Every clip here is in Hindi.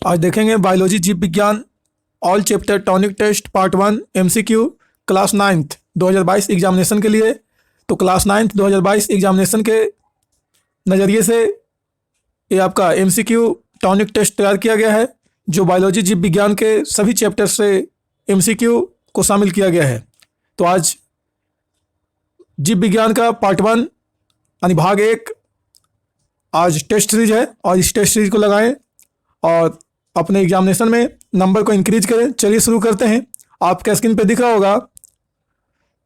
आज देखेंगे बायोलॉजी जीव विज्ञान all chapter tonic test part 1 MCQ class 9th 2022 examination के लिए। तो क्लास 9th 2022 एग्जामिनेशन के नज़रिए से ये आपका एमसीक्यू टॉनिक टेस्ट तैयार किया गया है, जो बायोलॉजी जीव विज्ञान के सभी चैप्टर से एमसीक्यू को शामिल किया गया है। तो आज जीव विज्ञान का पार्ट 1 यानी भाग 1 आज टेस्ट सीरीज है, और इस टेस्ट सीरीज को लगाएं और अपने एग्जामिनेशन में नंबर को इंक्रीज करें। चलिए शुरू करते हैं। आपके स्क्रीन पे दिख रहा होगा,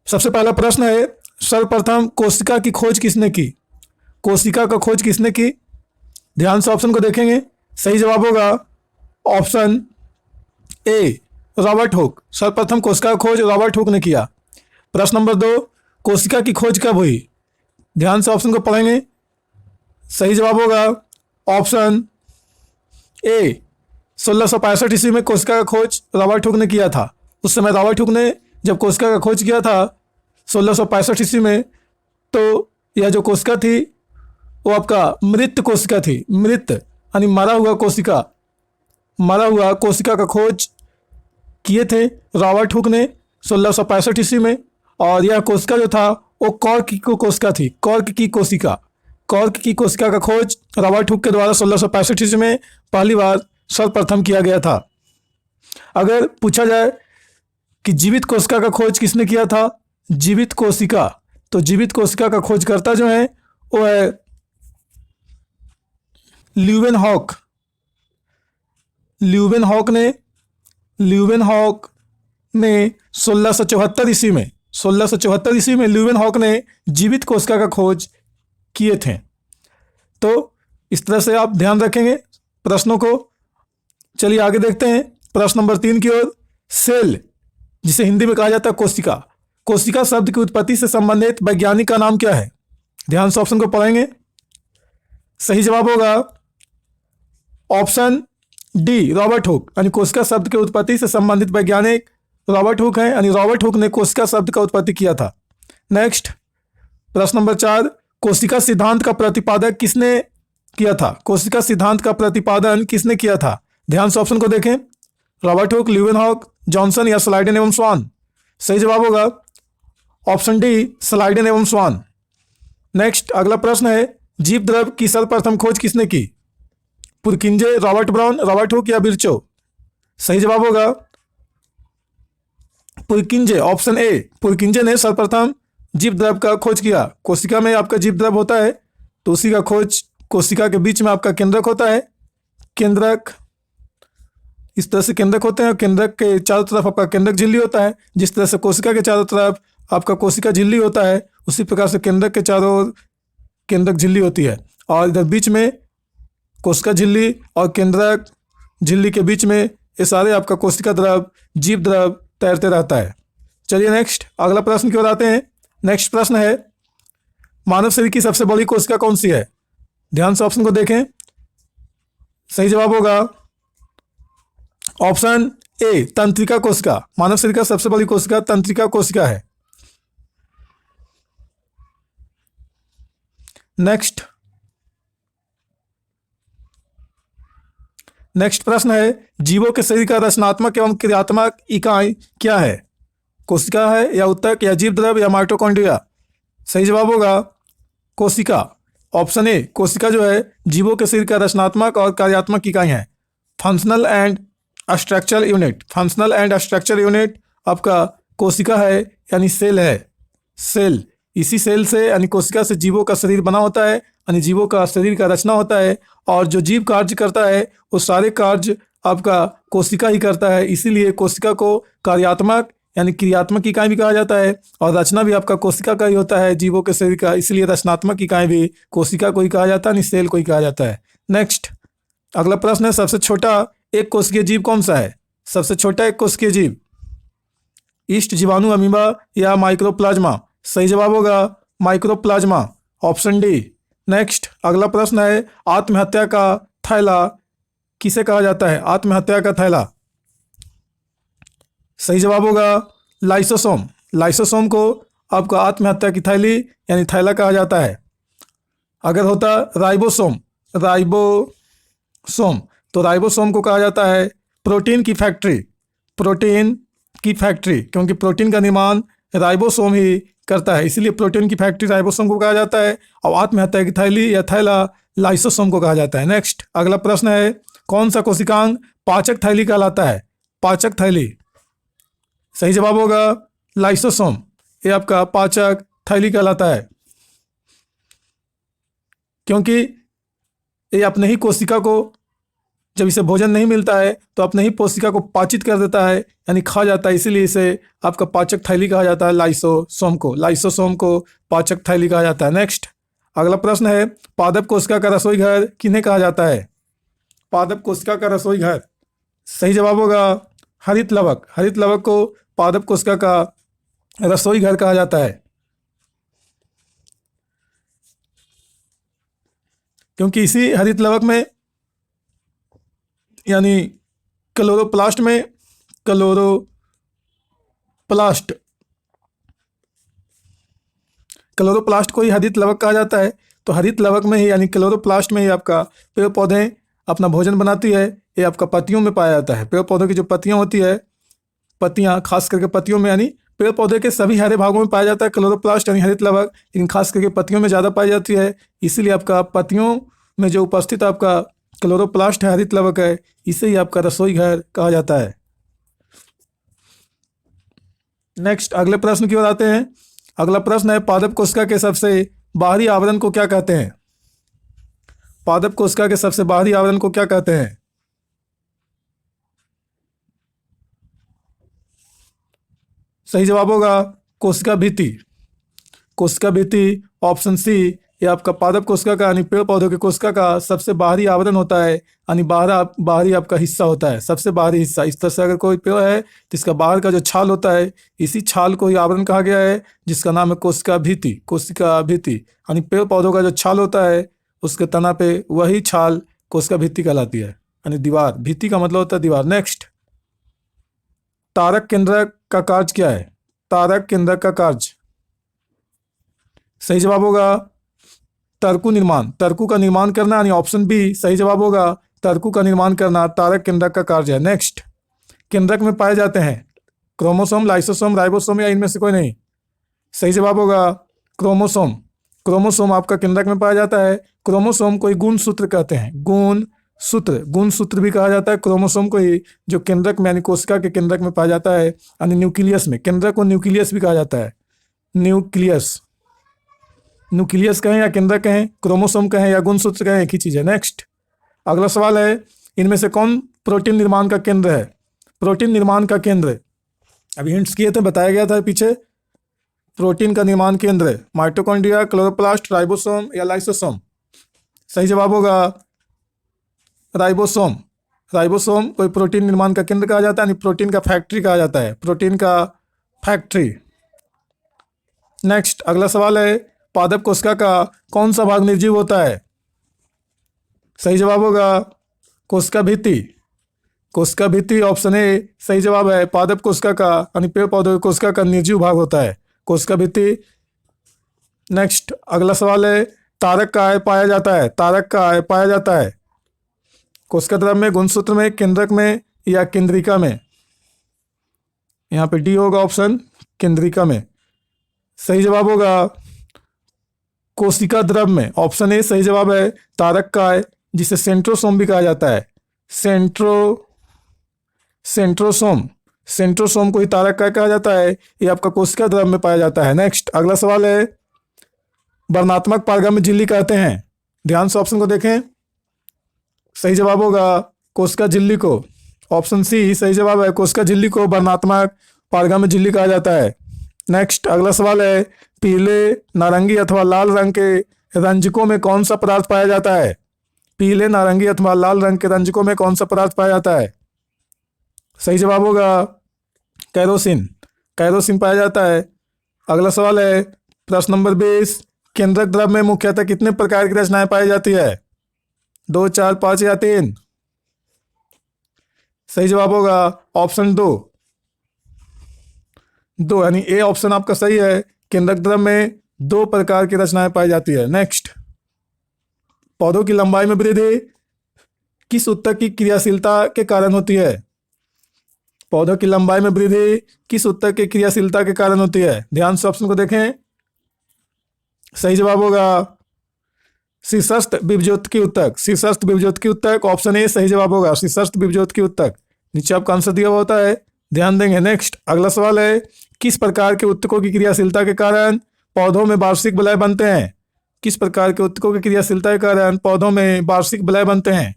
सबसे पहला प्रश्न है, सर्वप्रथम कोशिका की खोज किसने की? कोशिका का खोज किसने की? ध्यान से ऑप्शन को देखेंगे। सही जवाब होगा ऑप्शन ए, रॉबर्ट हुक। सर्वप्रथम कोशिका का खोज रॉबर्ट हुक ने किया। प्रश्न नंबर 2, कोशिका की खोज कब हुई? ध्यान से ऑप्शन को पढ़ेंगे। सही जवाब होगा ऑप्शन ए, 1665 ईस्वी में कोशिका का खोज रॉबर्ट हुक ने किया था। उस समय रॉबर्ट हुक ने जब कोशिका का खोज किया था 1665 ईस्वी में, तो यह जो कोशिका थी वो आपका मृत कोशिका थी। मृत यानी मरा हुआ कोशिका का खोज किए थे रॉबर्ट हुक ने 1665 ईस्वी में। और यह कोशिका जो था वो कॉर्क की कोशिका थी। कॉर्क की कोशिका का खोज रॉबर्ट हुक के द्वारा 1665 ईस्वी में पहली बार सर्वप्रथम किया गया था। अगर पूछा जाए कि जीवित कोशिका का खोज किसने किया था, जीवित कोशिका, तो जीवित कोशिका का खोजकर्ता जो है वो है ल्यूवेनहॉक। ल्यूवेनहॉक ने 1674 ईस्वी में ल्यूवेनहॉक ने जीवित कोशिका का खोज किए थे। तो इस तरह से आप ध्यान रखेंगे प्रश्नों को। चलिए आगे देखते हैं प्रश्न नंबर 3 की ओर। सेल, जिसे हिंदी में कहा जाता है कोशिका, कोशिका शब्द की उत्पत्ति से संबंधित वैज्ञानिक का नाम क्या है? ध्यान से ऑप्शन को पढ़ेंगे। सही जवाब होगा ऑप्शन डी, रॉबर्ट हुक। यानी कोशिका शब्द के उत्पत्ति से संबंधित वैज्ञानिक रॉबर्ट हुक हैं, यानी रॉबर्ट हुक ने कोशिका शब्द का उत्पत्ति किया था। नेक्स्ट प्रश्न नंबर 4, कोशिका सिद्धांत का प्रतिपादन किसने किया था? कोशिका सिद्धांत का प्रतिपादन किसने किया था? ध्यान से ऑप्शन को देखें। रॉबर्ट हुक, ल्यूवेनहॉक, जॉनसन या स्लाइडेन एवं स्वान। सही जवाब होगा ऑप्शन डी, स्लाइडेन एवं स्वान। नेक्स्ट अगला प्रश्न है, जीव द्रव की सर्वप्रथम खोज किसने की? पुरकिंजे, रॉबर्ट ब्राउन, रॉबर्ट हुक या बिरचो। सही जवाब होगा पुरकिंजे, ऑप्शन ए, पुरकिंजे ने सर्वप्रथम जीव द्रव का खोज किया। कोशिका में आपका जीव द्रव होता है, तो उसी का खोज, कोशिका के बीच में आपका केंद्रक होता है। केंद्रक इस तरह से केंद्रक होते हैं, और केंद्रक के चारों तरफ आपका केंद्रक झिल्ली होता है। जिस तरह से कोशिका के चारों तरफ आपका कोशिका झिल्ली होता है, उसी प्रकार से केंद्रक के चारों ओर केंद्रक झिल्ली होती है। और इधर बीच में कोशिका झिल्ली और केंद्रक झिल्ली के बीच में ये सारे आपका कोशिका द्रव, जीव द्रव तैरते रहता है। चलिए नेक्स्ट अगला प्रश्न की ओर आते हैं। नेक्स्ट प्रश्न है, मानव शरीर की सबसे बड़ी कोशिका कौन सी है? ध्यान से ऑप्शन को देखें। सही जवाब होगा ऑप्शन ए, तंत्रिका कोशिका। मानव शरीर का सबसे बड़ी कोशिका तंत्रिका कोशिका है। नेक्स्ट प्रश्न है, जीवों के शरीर का रचनात्मक एवं क्रियात्मक इकाई क्या है? कोशिका है या उत्तक या जीव द्रव या माइटोकॉन्ड्रिया। सही जवाब होगा कोशिका, ऑप्शन ए, कोशिका जो है जीवों के शरीर का रचनात्मक और कार्यात्मक इकाई है। Functional and structural unit, functional and structural unit आपका कोशिका है, यानी सेल है। सेल, इसी सेल से यानी कोशिका से जीवों का शरीर बना होता है, यानी जीवों का शरीर का रचना होता है। और जो जीव कार्य करता है वो सारे कार्य आपका कोशिका ही करता है। इसीलिए कोशिका को कार्यात्मक यानी क्रियात्मक इकाई भी कहा जाता है, और रचना भी आपका कोशिका का ही होता है जीवों के शरीर का। इसलिए रचनात्मक इकाई भी कोशिका को ही कहा जाता है, यानी सेल को ही कहा जाता है। नेक्स्ट अगला प्रश्न है, सबसे छोटा एक कोशिकीय जीव कौन सा है? सबसे छोटा एक कोशिकीय जीव, ईस्ट, जीवाणु, अमीबा या माइक्रोप्लाज्मा। सही जवाब होगा माइक्रोप्लाज्मा, ऑप्शन डी। नेक्स्ट अगला प्रश्न है, आत्महत्या का थैला किसे कहा जाता है? आत्महत्या का थैला, सही जवाब होगा लाइसोसोम। लाइसोसोम को आपका आत्महत्या की थैली यानी थैला कहा जाता है। अगर होता राइबोसोम, तो राइबोसोम को कहा जाता है प्रोटीन की फैक्ट्री। प्रोटीन की फैक्ट्री, क्योंकि प्रोटीन का निर्माण राइबोसोम ही करता है, इसलिए प्रोटीन की फैक्ट्री राइबोसोम को कहा जाता है। और आत्महत्या की थैली या थैला लाइसोसोम को कहा जाता है। नेक्स्ट अगला प्रश्न है, कौन सा कोशिकांग पाचक थैली कहलाता है? पाचक थैली, सही जवाब होगा लाइसोसोम। ये आपका पाचक थैली कहलाता है, क्योंकि ये अपने ही कोशिका को, जब इसे भोजन नहीं मिलता है तो अपने ही कोशिका को पाचित कर देता है, यानी खा जाता है, इसीलिए इसे आपका पाचक थैली कहा जाता है। लाइसोसोम को पाचक थैली कहा जाता है। नेक्स्ट अगला प्रश्न है, पादप कोशिका का रसोई घर किन्हें कहा जाता है? पादप कोशिका का रसोई घर, सही जवाब होगा हरित लवक। हरित लवक को पादप कोशिका का रसोई घर कहा जाता है, क्योंकि इसी हरित लवक में, यानी क्लोरोप्लास्ट में, क्लोरोप्लास्ट को ही हरित लवक कहा जाता है। तो हरित लवक में ही, यानी क्लोरोप्लास्ट में ही आपका पेड़ पौधे अपना भोजन बनाती है। ये आपका पत्तियों में पाया जाता है। पेड़ पौधों की जो पत्तियां होती है, पत्तियां खास करके पत्तियों में, यानी पेड़ पौधे के सभी हरे भागों में पाया जाता है क्लोरोप्लास्ट यानी हरित लवक, लेकिन खास करके पत्तियों में ज़्यादा पाई जाती है। इसीलिए आपका पत्तियों में जो उपस्थित आपका क्लोरोप्लास्ट है, हरित लवक है, इसे ही आपका रसोई घर कहा जाता है। नेक्स्ट अगले प्रश्न की ओर आते हैं। अगला प्रश्न है, पादप कोशिका के सबसे बाहरी आवरण को क्या कहते हैं? पादप कोशिका के सबसे बाहरी आवरण को क्या कहते हैं? सही जवाब होगा कोशिका भित्ति। कोशिका भित्ति, ऑप्शन सी, ये आपका पादप कोशिका का, यानी पेड़ पौधों की कोशिका का सबसे बाहरी आवरण होता है, यानी बाहरी आपका हिस्सा होता है, सबसे बाहरी हिस्सा। इस तरह से अगर कोई पेड़ है तो इसका बाहर का जो छाल होता है, इसी छाल को ही आवरण कहा गया है, जिसका नाम है कोशिका भित्ति। कोशिका भित्ति यानी पेड़ पौधों का जो छाल होता है, उसके तना पे वही छाल कोशिका भित्ति कहलाती है, यानी दीवार। भित्ति का मतलब होता है दीवार। नेक्स्ट, तारक केंद्रक का कार्य क्या है? तारक केंद्रक का कार्य, सही जवाब होगा तर्कु निर्माण। तर्कु का निर्माण करना, यानी ऑप्शन बी सही जवाब होगा। तर्कु का निर्माण करना तारक केंद्रक का कार्य है। नेक्स्ट, केंद्रक में पाए जाते हैं क्रोमोसोम, लाइसोसोम, राइबोसोम या इनमें से कोई नहीं? सही जवाब होगा क्रोमोसोम। क्रोमोसोम आपका केंद्रक में पाया जाता है। क्रोमोसोम को ही गुणसूत्र कहते हैं, गुणसूत्र भी कहा जाता है क्रोमोसोम को ही, जो केंद्रक में, यानी कोशिका के केंद्रक में पाया जाता है, यानी न्यूक्लियस में। केंद्रक को न्यूक्लियस भी कहा जाता है। न्यूक्लियस कहें या केंद्रक कहें, क्रोमोसोम कहें या गुणसूत्र कहें, एक ही चीज़ है। नेक्स्ट अगला सवाल है, इनमें से कौन प्रोटीन निर्माण का केंद्र है? प्रोटीन निर्माण का केंद्र, अभी हिंट्स किए थे, बताया गया था पीछे। प्रोटीन का निर्माण केंद्र माइटोकॉन्ड्रिया, क्लोरोप्लास्ट, राइबोसोम या लाइसोसोम? सही जवाब होगा राइबोसोम। राइबोसोम कोई प्रोटीन निर्माण का केंद्र कहा जाता है, यानी प्रोटीन का फैक्ट्री कहा जाता है, प्रोटीन का फैक्ट्री। नेक्स्ट अगला सवाल है, पादप कोशिका का कौन सा भाग निर्जीव होता है? सही जवाब होगा कोशिका भित्ति। कोशिका भित्ति, ऑप्शन ए सही जवाब है। पादप कोशिका का, यानी पेड़ पौधों की कोशिका का निर्जीव भाग होता है कोशिका भित्ति। नेक्स्ट अगला सवाल है, तारक कहाँ पाया जाता है? तारक कहाँ पाया जाता है? कोशिका द्रव में, गुणसूत्र में, केंद्रक में या केंद्रिका में? यहाँ पे डी होगा ऑप्शन, केंद्रिका में। सही जवाब होगा कोशिका द्रव में, ऑप्शन ए सही जवाब है। तारक का है, जिसे सेंट्रोसोम भी कहा जाता है। सेंट्रोसोम को ही तारक का कहा जाता है। ये आपका कोशिका द्रव में पाया जाता है। नेक्स्ट अगला सवाल है, वर्णात्मक पारगम्य झिल्ली कहते हैं? ध्यान से ऑप्शन को देखें। सही जवाब होगा कोशिका झिल्ली को, ऑप्शन सी सही जवाब है। कोशिका झिल्ली को वर्णात्मक पारगम्य झिल्ली कहा जाता है। नेक्स्ट अगला सवाल है, पीले, नारंगी अथवा लाल रंग के रंजकों में कौन सा पदार्थ पाया जाता है? पीले, नारंगी अथवा लाल रंग के रंजकों में कौन सा पदार्थ पाया जाता है? सही जवाब होगा कैरोसिन। कैरोसिन पाया जाता है। अगला सवाल है, प्रश्न नंबर 20, केंद्रक द्रव में मुख्यतः कितने प्रकार की रचनाएं पाई जाती है? 2, 4, 5 या 3? सही जवाब होगा ऑप्शन 2, यानी ए ऑप्शन आपका सही है। केंद्रक द्रव में 2 प्रकार की रचनाएं पाई जाती है। नेक्स्ट, पौधों की लंबाई में वृद्धि किस ऊतक की क्रियाशीलता के कारण होती है? पौधों की लंबाई में वृद्धि किस ऊतक की क्रियाशीलता के कारण होती है? ध्यान से ऑप्शन को देखें। सही जवाब होगा शीर्षस्थ विभज्योतकी ऊतक। शीर्षस्थ विभज्योतकी ऊतक, ऑप्शन ए सही जवाब होगा शीर्षस्थ विभज्योतकी ऊतक। नीचे आपका आंसर दिया हुआ होता है, ध्यान देंगे। नेक्स्ट अगला सवाल है, किस प्रकार के ऊतकों की क्रियाशीलता के कारण पौधों में वार्षिक बलय बनते हैं? किस प्रकार के ऊतकों की क्रियाशीलता के कारण पौधों में वार्षिक बलय बनते हैं?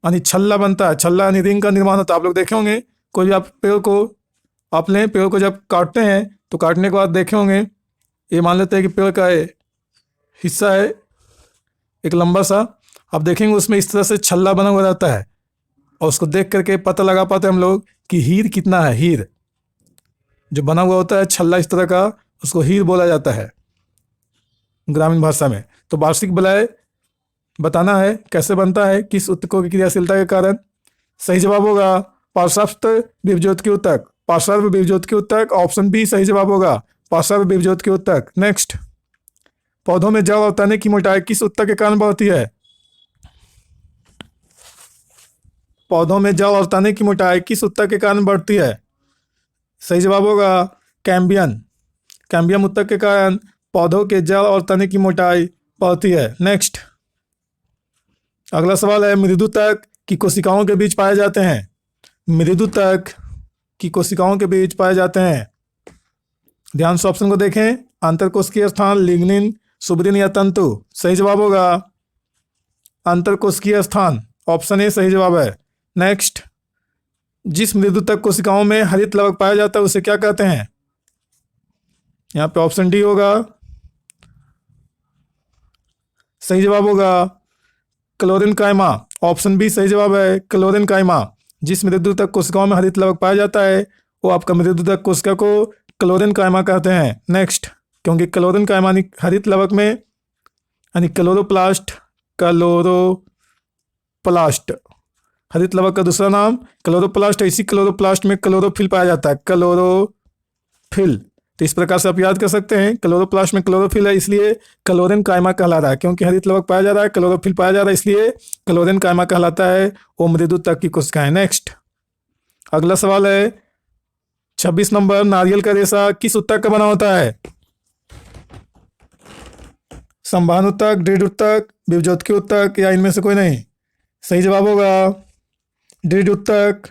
यानी छल्ला बनता है, छल्ला यानी रिंग का निर्माण होता है। आप लोग देखे होंगे, कोई भी आप पेड़ को आप लें, पेड़ को जब काटते हैं तो काटने के बाद देखे होंगे, ये मान लेते हैं कि पेड़ का हिस्सा है एक लंबा सा, आप देखेंगे उसमें इस तरह से छल्ला बना हुआ रहता है और उसको देख करके पता लगा पाते हैं हम लोग कि हीर कितना है। हीर जो बना हुआ होता है छल्ला इस तरह का, उसको हीर बोला जाता है ग्रामीण भाषा में। तो वार्षिक बलय बताना है कैसे बनता है, किस ऊतकों की क्रियाशीलता के कारण। सही जवाब होगा पार्श्वस्थ विभज्योतकी ऊतक। पार्श्व विभज्योतकी ऊतक, ऑप्शन बी सही जवाब होगा पार्श्व विभज्योतकी ऊतक। नेक्स्ट, पौधों में जड़ और तने की मोटाई किस ऊतक के कारण बढ़ती है? पौधों में जड़ और तने की मोटाई किस ऊतक के कारण बढ़ती है? सही जवाब होगा कैम्बियम। कैम्बियम ऊतक के कारण पौधों के जड़ और तने की मोटाई बढ़ती है। नेक्स्ट अगला सवाल है, मृदुतक की कोशिकाओं के बीच पाए जाते हैं। मृदुतक की कोशिकाओं के बीच पाए जाते हैं। ध्यान से ऑप्शन को देखें। अंतरकोशिकीय स्थान, लिग्निन, सुब्रिन या तंतु। सही जवाब होगा अंतरकोशिकीय स्थान, ऑप्शन ए सही जवाब है। नेक्स्ट, जिस मृदुतक कोशिकाओं में हरित लवक पाया जाता है उसे क्या कहते हैं? यहाँ पे ऑप्शन डी होगा सही जवाब होगा क्लोरिन कायमा। ऑप्शन बी सही जवाब है क्लोरिन कायमा। जिस मृदुतक कोशिकाओं में हरित लवक पाया जाता है वो आपका मृदुतक कोशिका को क्लोरिन कायमा कहते हैं। नेक्स्ट, क्योंकि क्लोरिन कायमा हरित लवक में यानी क्लोरोप्लास्ट, क्लोरोप्लास्ट हरित लवक का दूसरा नाम क्लोरोप्लास्ट है। इसी क्लोरोप्लास्ट में क्लोरोफिल पाया जाता है, क्लोरोफिल। तो इस प्रकार से आप याद कर सकते हैं, क्लोरोप्लास्ट में क्लोरोफिल है इसलिए क्लोरिन कायमा कहलाता है। क्योंकि हरित लवक पाया जा रहा है, क्लोरोफिल पाया जा रहा है, इसलिए क्लोरिन कायमा कहलाता है वो मृदुतक की कोशिकाएं। नेक्स्ट अगला सवाल है 26 नंबर, नारियल का रेशा किस ऊतक का बना होता है? संवहन ऊतक, दृढ़ ऊतक, विभज्योतकी ऊतक या इनमें से कोई नहीं? सही जवाब होगा दृढ़ ऊतक,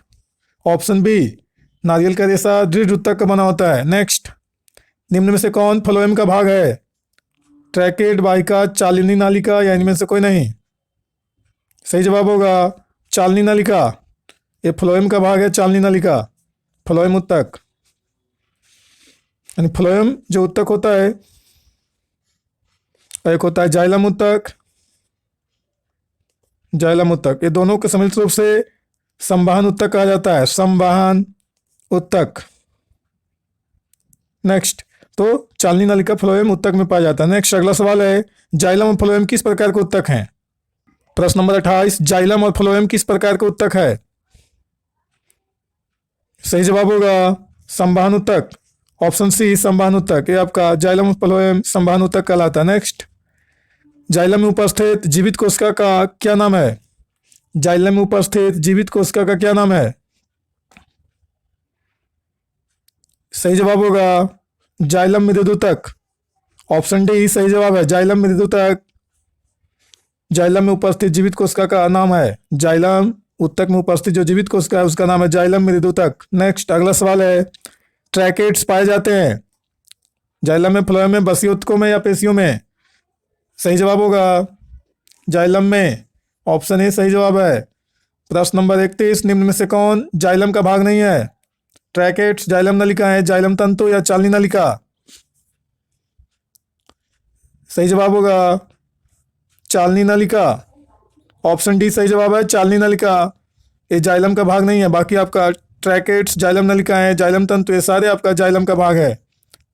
ऑप्शन बी। नारियल का रेशा दृढ़ ऊतक का बना होता है। नेक्स्ट, निम्न में से कौन फ्लोएम का भाग है? ट्रैकेट, वाहिका, चालनी नालिका या इनमें से कोई नहीं? सही जवाब होगा चालनी नालिका। ये फ्लोएम का भाग है, चालनी नालिका, फ्लोएम ऊतक। यानी फ्लोएम जो ऊतक होता है, एक होता है जाइलम ऊतक, जाइलम ऊतक, ये दोनों के सम्मिलित रूप से संवहन ऊतक कहा जाता है, संवहन ऊतक। नेक्स्ट, तो चालनी नालिका फ्लोएम ऊतक में पाया जाता है। नेक्स्ट अगला सवाल है, जाइलम और फ्लोएम किस प्रकार के ऊतक हैं? प्रश्न नंबर 28, जाइलम और फ्लोएम किस प्रकार के ऊतक है? सही जवाब होगा संवहन ऊतक, ऑप्शन सी संवहन ऊतक। ये आपका जाइलम और फ्लोएम संवहन ऊतक कहलाता है। नेक्स्ट, जाइलम में उपस्थित जीवित कोशिका का क्या नाम है? जाइलम में उपस्थित जीवित कोशिका का क्या नाम है? सही जवाब होगा जाइलम मृदुतक, ऑप्शन डी सही जवाब है जाइलम मृदुतक। जाइलम में उपस्थित जीवित कोशिका का नाम है, जाइलम ऊतक में उपस्थित जो जीवित कोशिका है उसका नाम है जाइलम मृदुतक। नेक्स्ट अगला सवाल है, ट्रैकेट्स पाए जाते हैं जाइलम में, फ्लोएम में, बसीय ऊतकों में या पेशियों में? सही जवाब होगा जाइलम में, ऑप्शन ए सही जवाब है। प्रश्न नंबर 31, निम्न में से कौन जाइलम का भाग नहीं है? ट्रैकेट्स, जाइलम नलिका है, जाइलम तंतु या चालनी नलिका? सही जवाब होगा चालनी नलिका, ऑप्शन डी सही जवाब है चालनी नलिका। ये जाइलम का भाग नहीं है, बाकी आपका ट्रैकेट्स, जाइलम नलिका है, जाइलम तंतु, ये सारे आपका जाइलम का भाग है।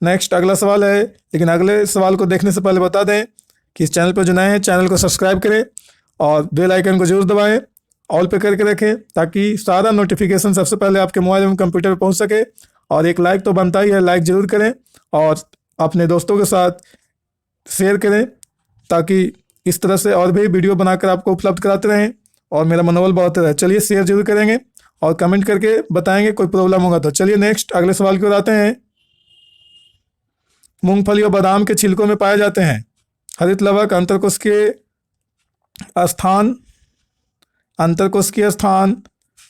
नेक्स्ट अगला सवाल है, लेकिन अगले सवाल को देखने से पहले बता दें कि इस चैनल पर जो नए हैं चैनल को सब्सक्राइब करें और बेल आइकन को जरूर दबाएं, ऑल पे करके रखें ताकि सारा नोटिफिकेशन सबसे पहले आपके मोबाइल एवं कंप्यूटर पर पहुंच सके। और एक लाइक तो बनता ही है, लाइक जरूर करें और अपने दोस्तों के साथ शेयर करें ताकि इस तरह से और भी वीडियो बनाकर आपको उपलब्ध कराते रहें और मेरा मनोबल बढ़ाते रहे। चलिए शेयर जरूर करेंगे और कमेंट करके बताएंगे कोई प्रॉब्लम होगा तो। चलिए नेक्स्ट अगले सवाल की ओर आते हैं। मूंगफली और बादाम के छिलकों में पाए जाते हैं हरित लवक, अंतरकोशिकीय स्थान,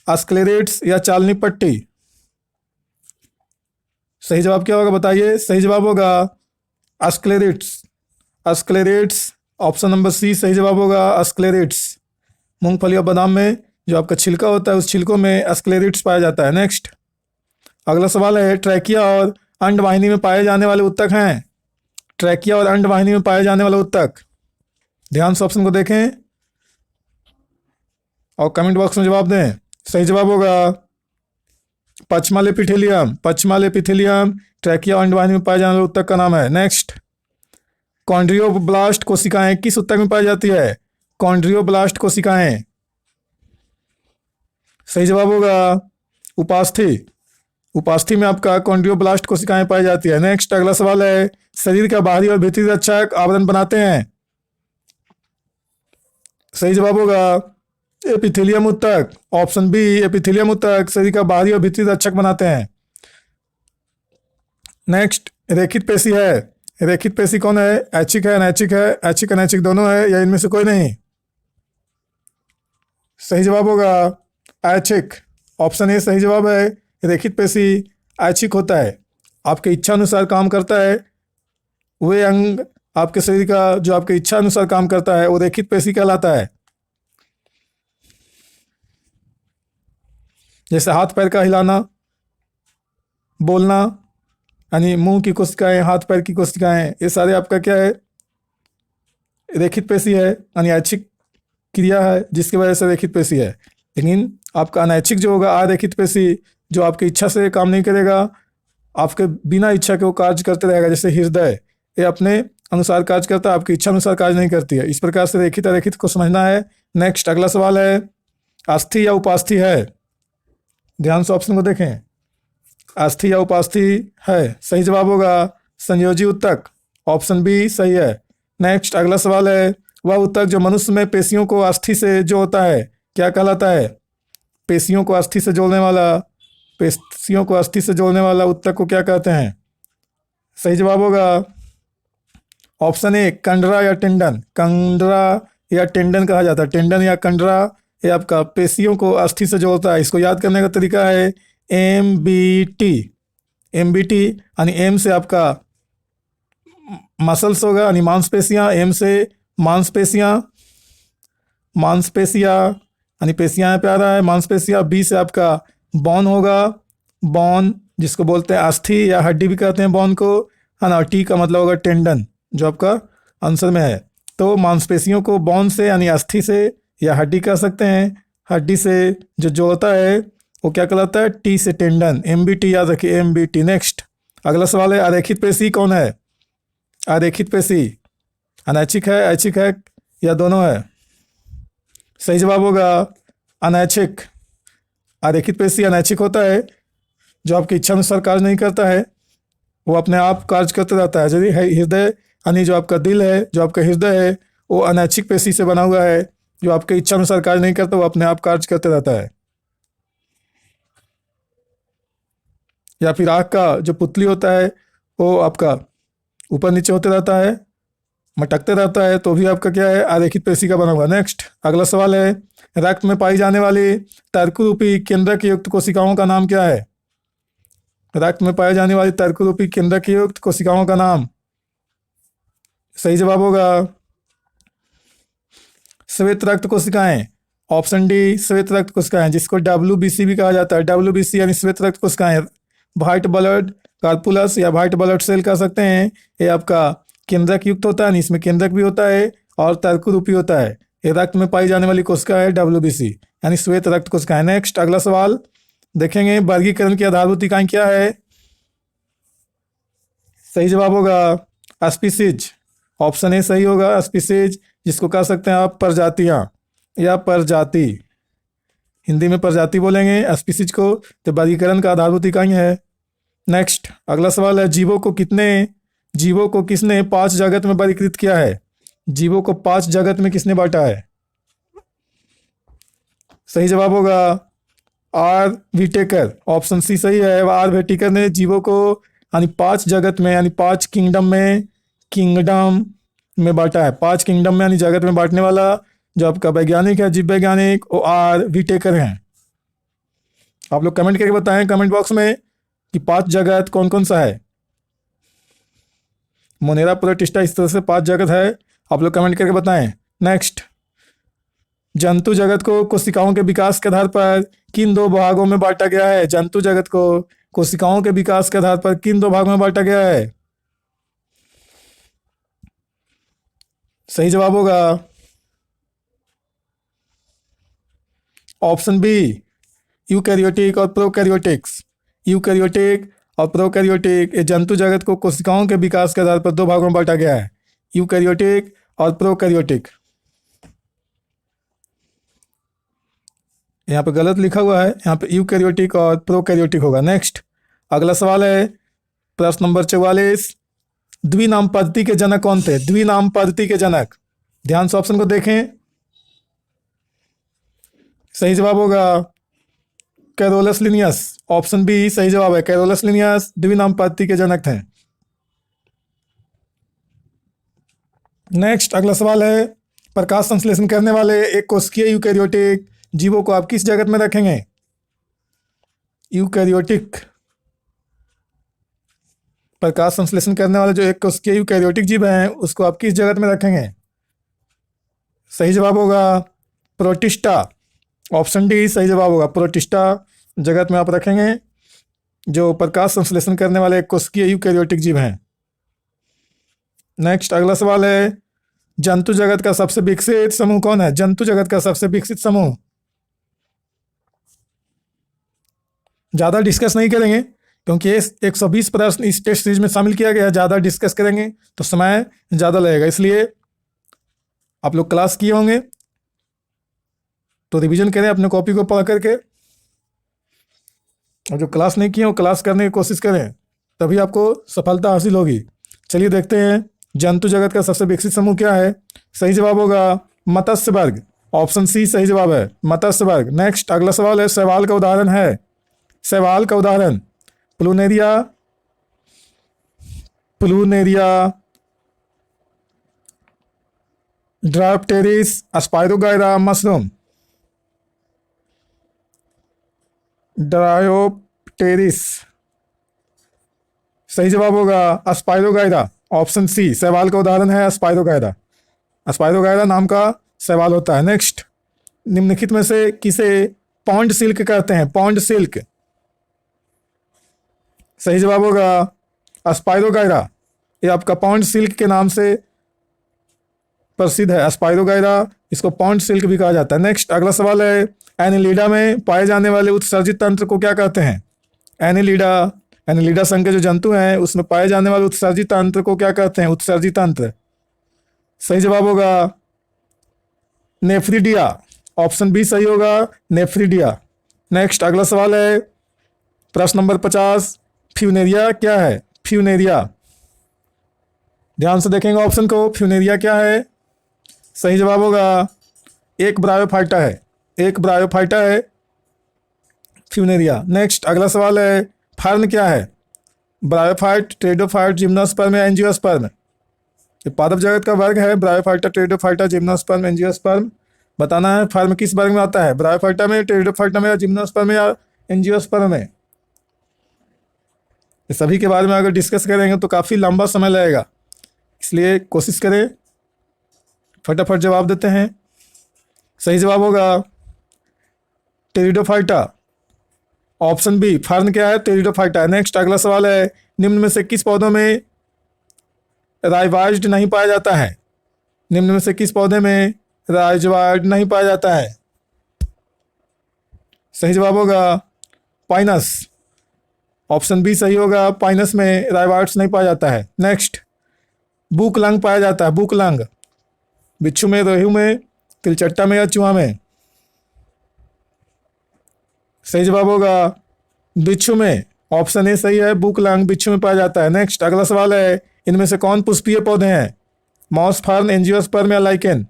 स्क्लेरेट्स या चालनी पट्टी। सही जवाब क्या होगा बताइए? सही जवाब होगा स्क्लेरेट्स। ऑप्शन नंबर सी सही जवाब होगा स्क्लेरेट्स। मूंगफली और बादाम में जो आपका छिलका होता है उस छिलकों में स्क्लेरेट्स पाया जाता है। नेक्स्ट अगला सवाल है, ट्रैकिया और अंडवाहिनी में पाए जाने वाले उत्तक हैं। ट्रैकिया और अंडवाहिनी में पाए जाने वाले उत्तक, ध्यान से ऑप्शन को देखें और कमेंट बॉक्स में जवाब दें। सही जवाब होगा पश्चिमाल एपिथेलियम ट्रैकिया और अंडवाहिनी में पाए जाने वाले उत्तक का नाम है। नेक्स्ट कॉन्ड्रियोब्लास्ट कोशिकाएं किस उत्तक में पाई जाती है? कॉन्ड्रियोब्लास्ट कोशिकाएं, सही जवाब होगा उपास्थि में आपका कॉन्ड्रियोब्लास्ट कोशिकाएं पाई जाती है। नेक्स्ट अगला सवाल है, शरीर का बाहरी और भीतरी रक्षक आवरण बनाते हैं। सही जवाब होगा एपिथेलियम उत्तक। ऑप्शन बी एपिथेलियम उत्तक शरीर का बाहरी और भीतरी रक्षक बनाते हैं। नेक्स्ट रेखित पेशी है। रेखित पेशी कौन है? ऐच्छिक है, अनैच्छिक दोनों है या इनमें से कोई नहीं? सही जवाब होगा ऐच्छिक। ऑप्शन ए सही जवाब है। रेखित पेशी ऐच्छिक होता है, आपके इच्छा अनुसार काम करता है। वे अंग आपके शरीर का जो आपके इच्छा अनुसार काम करता है वो रेखित पेशी कहलाता है। जैसे हाथ पैर का हिलाना, बोलना, यानी मुंह की कोशिकाएं, हाथ पैर की कोशिकाएं, ये सारे आपका क्या है? रेखित पेशी है, यानी ऐच्छिक क्रिया है जिसकी वजह से रेखित पेशी है। लेकिन आपका अनैच्छिक जो होगा अरेखित पेशी, जो आपकी इच्छा से काम नहीं करेगा, आपके बिना इच्छा के वो कार्य करते रहेगा। जैसे हृदय, ये अपने अनुसार कार्य करता है, आपकी इच्छा अनुसार कार्य नहीं करती है। इस प्रकार से रेखित अरेखित को समझना है। नेक्स्ट अगला सवाल है, अस्थि या उपास्थि है। ध्यान से ऑप्शन को देखें, अस्थि या उपास्थि है। सही जवाब होगा संयोजी उत्तक। ऑप्शन बी सही है। नेक्स्ट अगला सवाल है, वह उत्तक जो मनुष्य में पेशियों को अस्थि से जोड़ता है क्या कहलाता है? पेशियों को अस्थि से जोड़ने वाला उत्तक को क्या कहते हैं? सही जवाब होगा ऑप्शन ए कंडरा या टेंडन। कंडरा या टेंडन कहा जाता है। टेंडन या कंडरा ये आपका पेशियों को अस्थि से जोड़ता है। इसको याद करने का तरीका है MBT। यानी एम से आपका मसल्स होगा यानी मांसपेशियां, एम से मांसपेशियां यानी पेशियां पे आ रहा है मांसपेशियां। बी से आपका बोन होगा, बोन जिसको बोलते हैं अस्थि या हड्डी भी कहते हैं बोन को, है ना। टी का मतलब होगा टेंडन जो आपका आंसर में है। तो मांसपेशियों को बोन से यानी अस्थि से या हड्डी कह सकते हैं। हड्डी से जो जोड़ता है वो क्या कहलाता है? टी से टेंडन। MBT याद रखिए, MBT। नेक्स्ट अगला सवाल है, अरेखित पेशी कौन है? अरेखित पेशी अनैच्छिक है, ऐच्छिक है या दोनों है? सही जवाब होगा अनैच्छिक। अरेखित पेशी अनैच्छिक होता है, जो आपकी इच्छा अनुसार कार्य नहीं करता है, वो अपने आप कार्य करते रहता है। यदि हृदय यानी जो आपका दिल है, जो आपका हृदय है, वो अनैच्छिक पेशी से बना हुआ है, जो आपके इच्छा अनुसार कार्य नहीं करता, वो अपने आप कार्य करते रहता है। या फिर आँख का जो पुतली होता है वो आपका ऊपर नीचे होते रहता है, मटकते रहता है, तो भी आपका क्या है? अरेखित पेशी का बना हुआ। नेक्स्ट अगला सवाल है, रक्त में पाई जाने वाली तर्करूपी केंद्रक युक्त कोशिकाओं का नाम क्या है? रक्त में पाई जाने वाली तर्करूपी केंद्रक युक्त कोशिकाओं का नाम, सही जवाब होगा श्वेत रक्त कोशिकाएं। ऑप्शन डी श्वेत रक्त कोशिकाएं, जिसको WBC भी कहा जाता है। WBC यानी श्वेत रक्त कोशिकाएं, व्हाइट ब्लड कार्पुलस या व्हाइट ब्लड सेल कह सकते हैं। ये आपका केंद्रक युक्त होता है, इसमें केंद्रक भी होता है और तर्करूपी होता है। ये रक्त में पाई जाने वाली कोशिका है WBC यानी श्वेत रक्त कोशिकाएं। नेक्स्ट अगला सवाल देखेंगे, वर्गीकरण की आधारभूत इकाई क्या है? सही जवाब होगा स्पीसीज। ऑप्शन ए सही होगा स्पीसीज, जिसको कह सकते हैं आप प्रजातियां या प्रजाति। हिंदी में प्रजाति बोलेंगे स्पीसीज को, तो वर्गीकरण का आधारभूत इकाई है। नेक्स्ट अगला सवाल है, जीवों को किसने 5 जगत में वर्गीकृत किया है? जीवों को 5 जगत में किसने बांटा है? सही जवाब होगा आर विटेकर, ऑप्शन सी सही है। आर विटेकर ने जीवों को यानी 5 जगत में यानी 5 किंगडम में बांटा है। 5 किंगडम में यानी जगत में बांटने वाला जो आपका वैज्ञानिक है, जीव वैज्ञानिक, वो आर विटेकर हैं। आप लोग कमेंट करके बताएं कमेंट बॉक्स में कि 5 जगत कौन कौन सा है। मोनेरा प्रोटिस्टा इस तरह से 5 जगत है, आप लोग कमेंट करके बताएं। नेक्स्ट, जंतु जगत को कोशिकाओं के विकास के आधार पर किन 2 भागों में बांटा गया है? जंतु जगत को कोशिकाओं के विकास के आधार पर किन 2 भागों में बांटा गया है? सही जवाब होगा ऑप्शन बी, यूकैरियोटिक और प्रोकैरियोटिक्स। यूकैरियोटिक और प्रोकैरियोटिक, ये जंतु जगत को कोशिकाओं के विकास के आधार पर 2 भागों में बांटा गया है, यूकैरियोटिक और प्रोकैरियोटिक। यहाँ पे गलत लिखा हुआ है, यहाँ पे यूकैरियोटिक और प्रोकैरियोटिक होगा। नेक्स्ट, अगला सवाल है प्रश्न नंबर 44, द्विनाम पद्धति के जनक कौन थे? द्विनाम पद्धति के जनक, ध्यान से ऑप्शन को देखें। सही जवाब होगा कैरोलस लिनियस, ऑप्शन बी सही जवाब है। कैरोलस लिनियस द्विनाम पद्धति के जनक थे। नेक्स्ट, अगला सवाल है प्रकाश संश्लेषण करने वाले एक कोशिकीय यूकैरियोटिक जीवों को आप किस जगत में रखेंगे? यूकैरियोटिक प्रकाश संश्लेषण करने वाले जो एक कोशिकीय यूकैरियोटिक जीव हैं उसको आप किस जगत में रखेंगे? सही जवाब होगा प्रोटिस्टा, ऑप्शन डी सही जवाब होगा। प्रोटिस्टा जगत में आप रखेंगे जो प्रकाश संश्लेषण करने वाले एक कोशिकीय यूकैरियोटिक जीव हैं। नेक्स्ट, अगला सवाल है जंतु जगत का सबसे विकसित समूह कौन है? जंतु जगत का सबसे विकसित समूह, ज़्यादा डिस्कस नहीं करेंगे क्योंकि 120 प्रश्न इस टेस्ट सीरीज में शामिल किया गया है। ज़्यादा डिस्कस करेंगे तो समय ज़्यादा लगेगा, इसलिए आप लोग क्लास किए होंगे तो रिवीजन करें अपने कॉपी को पढ़ करके, और जो क्लास नहीं किए हो क्लास करने की कोशिश करें, तभी आपको सफलता हासिल होगी। चलिए देखते हैं जंतु जगत का सबसे विकसित समूह क्या है। सही जवाब होगा मत्स्य वर्ग, ऑप्शन सी सही जवाब है मत्स्य वर्ग। नेक्स्ट, अगला सवाल है शैवाल का उदाहरण है, शैवाल का उदाहरण प्लूनेरिया, ड्रायोप्टेरिस, स्पाइरोगाइरा, मशरूम। ड्रायोप्टेरिस सही जवाब होगा स्पाइरोगाइरा, ऑप्शन सी शैवाल का उदाहरण है स्पाइरोगाइरा। स्पाइरोगाइरा नाम का शैवाल होता है। नेक्स्ट, निम्नलिखित में से किसे पॉन्ड सिल्क कहते हैं? पॉन्ड सिल्क, सही जवाब होगा स्पाइरोगाइरा, ये आपका पॉन्ड सिल्क के नाम से प्रसिद्ध है स्पाइरोगाइरा, इसको पॉन्ड सिल्क भी कहा जाता है। नेक्स्ट, अगला सवाल है एनिलिडा में पाए जाने वाले उत्सर्जित तंत्र को क्या कहते हैं? एनिलिडा संघ के जो जंतु हैं उसमें पाए जाने वाले उत्सर्जित तंत्र को क्या कहते हैं? उत्सर्जित तंत्र, सही जवाब होगा नेफ्रिडिया, ऑप्शन बी सही होगा नेफ्रिडिया। नेक्स्ट, अगला सवाल है प्रश्न नंबर 50, फ्यूनेरिया क्या है? फ्यूनेरिया, ध्यान से देखेंगे ऑप्शन को, फ्यूनेरिया क्या है? सही जवाब होगा एक ब्रायोफाइटा है, एक ब्रायोफाइटा है फ्यूनेरिया। नेक्स्ट, अगला सवाल है फर्न क्या है? ब्रायोफाइट, टेरिडोफाइट, जिम्नोस्पर्म या एंजियोस्पर्म। ये पादप जगत का वर्ग है, ब्रायोफाइटा, टेरिडोफाइटा, जिम्नोस्पर्म, एंजियोस्पर्म। बताना है फर्न किस वर्ग में आता है, ब्रायोफाइटा में, टेरिडोफाइटा में या जिम्नोस्पर्म में या एंजियोस्पर्म में। ये सभी के बारे में अगर डिस्कस करेंगे तो काफ़ी लंबा समय लगेगा, इसलिए कोशिश करें फटाफट जवाब देते हैं। सही जवाब होगा टेरिडोफाइटा, ऑप्शन बी फर्न क्या है? टेरिडोफाइटा। नेक्स्ट, अगला सवाल है निम्न में से किस पौधों में राइवाइज्ड नहीं पाया जाता है? निम्न में से किस पौधे में राइवाइज्ड नहीं पाया जाता है? सही जवाब होगा पाइनस, ऑप्शन बी सही होगा, पाइनस में राइवाइड्स नहीं पाया जाता है। नेक्स्ट, बुकलंग पाया जाता है, बुकलंग बिच्छू में, रोहू में, तिलचट्टा में या चूहा में। सही जवाब होगा बिच्छू में, ऑप्शन ए सही है, बुकलंग बिच्छू में पाया जाता है। नेक्स्ट, अगला सवाल है इनमें से कौन पुष्पीय पौधे हैं? मॉस फर्न, एंजियोस्पर्म या लाइकेन?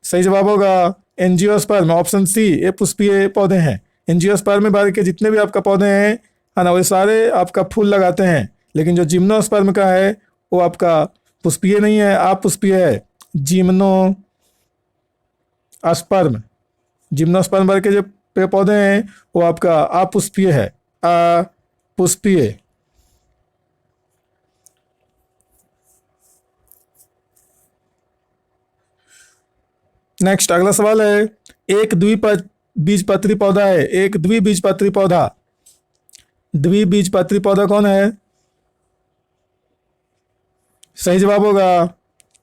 सही जवाब होगा एंजियोस्पर्म, ऑप्शन सी। ये पुष्पीय पौधे हैं। एंजियोस्पर्म में के जितने भी आपका पौधे हैं है ना, वो सारे आपका फूल लगाते हैं, लेकिन जो जिम्नोस्पर्म का है वो आपका पुष्पीय नहीं है, अपुष्पीय है। जिम्नो अस्पर्म, जिम्नोस्पर्म वर्ग के जो पेड़ पौधे हैं वो आपका अपुष्पीय है, अपुष्पीय। नेक्स्ट अगला सवाल है, एक द्विबीजपत्री पौधा है, एक द्विबीजपत्री पौधा, द्विबीजपत्री पौधा कौन है? सही जवाब होगा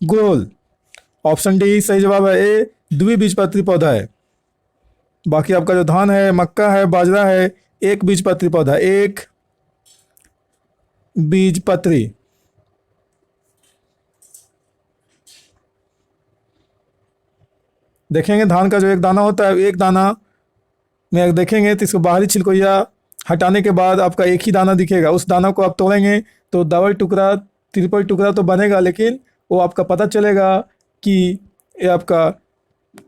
गुड़हल, ऑप्शन डी सही जवाब है। ए द्विबीजपत्री पौधा है। बाकी आपका जो धान है, मक्का है, बाजरा है, एक बीजपत्री पौधा, एक बीजपत्री। देखेंगे धान का जो एक दाना होता है, एक दाना में देखेंगे तो इसको बाहरी छिलकोइया हटाने के बाद आपका एक ही दाना दिखेगा। उस दाना को आप तोड़ेंगे तो डबल टुकड़ा, ट्रिपल टुकड़ा तो बनेगा, लेकिन वो आपका पता चलेगा कि ये आपका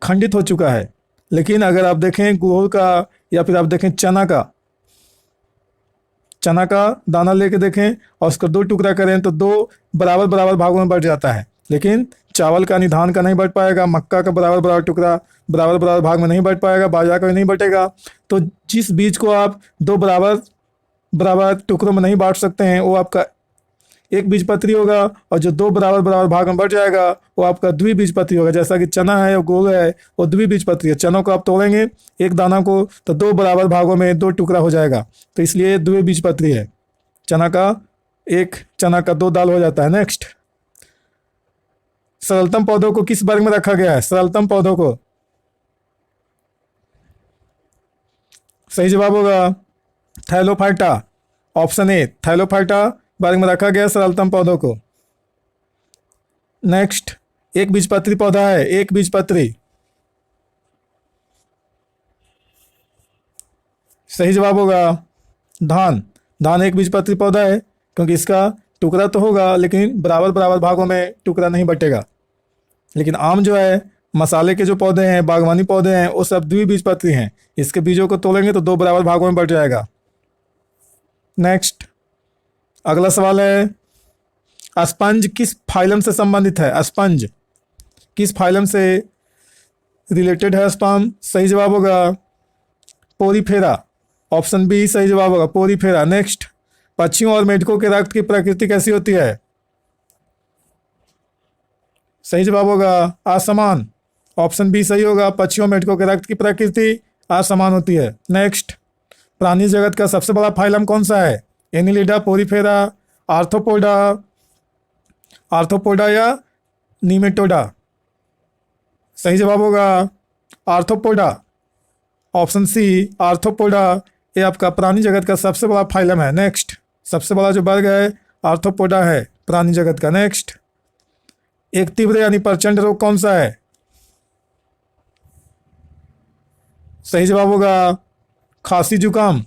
खंडित हो चुका है। लेकिन अगर आप देखें गुड़हल का या फिर आप देखें चना का दाना लेके देखें और उसको दो टुकड़ा करें तो दो बराबर बराबर भागों में बट जाता है, लेकिन चावल का, धान का नहीं बट पाएगा, मक्का का बराबर बराबर टुकड़ा बराबर बराबर भाग में नहीं बट पाएगा, बाजरा का भी नहीं बटेगा। तो जिस बीज को आप दो बराबर बराबर टुकड़ों में नहीं बांट सकते हैं वो आपका एक बीजपत्री होगा, और जो दो बराबर बराबर भाग में बट जाएगा वो आपका द्विबीजपत्री होगा। जैसा कि चना है और गुड़ है वो द्विबीजपत्री है। चनों को आप तोड़ेंगे एक दाना को तो दो बराबर भागों में दो टुकड़ा हो जाएगा, तो इसलिए द्विबीजपत्री है। चना का दो दाल हो जाता है। नेक्स्ट, सरलतम पौधों को किस वर्ग में रखा गया है? सरलतम पौधों को, सही जवाब होगा थैलोफाइटा, ऑप्शन ए थैलोफाइटा वर्ग में रखा गया सरलतम पौधों को। नेक्स्ट, एक बीजपत्री पौधा है, एक बीजपत्री, सही जवाब होगा धान एक बीजपत्री पौधा है, क्योंकि इसका टुकड़ा तो होगा लेकिन बराबर बराबर भागों में टुकड़ा नहीं बटेगा। लेकिन आम जो है, मसाले के जो पौधे हैं, बागवानी पौधे हैं, वो सब द्विबीजपत्री हैं। इसके बीजों को तोड़ेंगे तो दो बराबर भागों में बट जाएगा। नेक्स्ट अगला सवाल है, स्पंज किस फाइलम से संबंधित है? स्पंज किस फाइलम से रिलेटेड है? स्पंज, सही जवाब होगा पोरीफेरा, ऑप्शन बी सही जवाब होगा पोरीफेरा। नेक्स्ट, पक्षियों और मेढकों के रक्त की प्रकृति कैसी होती है? सही जवाब होगा असमान, ऑप्शन बी सही होगा। पक्षियों मेढकों के रक्त की प्रकृति असमान होती है। नेक्स्ट, प्राणी जगत का सबसे बड़ा फाइलम कौन सा है? एनिलिडा, पोरीफेरा, आर्थ्रोपोडा या नीमेटोडा? सही जवाब होगा आर्थ्रोपोडा, ऑप्शन सी आर्थ्रोपोडा। ये आपका प्राणी जगत का सबसे बड़ा फाइलम है। नेक्स्ट, सबसे बड़ा जो वर्ग है आर्थ्रोपोडा है प्राणी जगत का। नेक्स्ट, एक तीव्र यानी प्रचंड रोग कौन सा है? सही जवाब होगा खांसी जुकाम।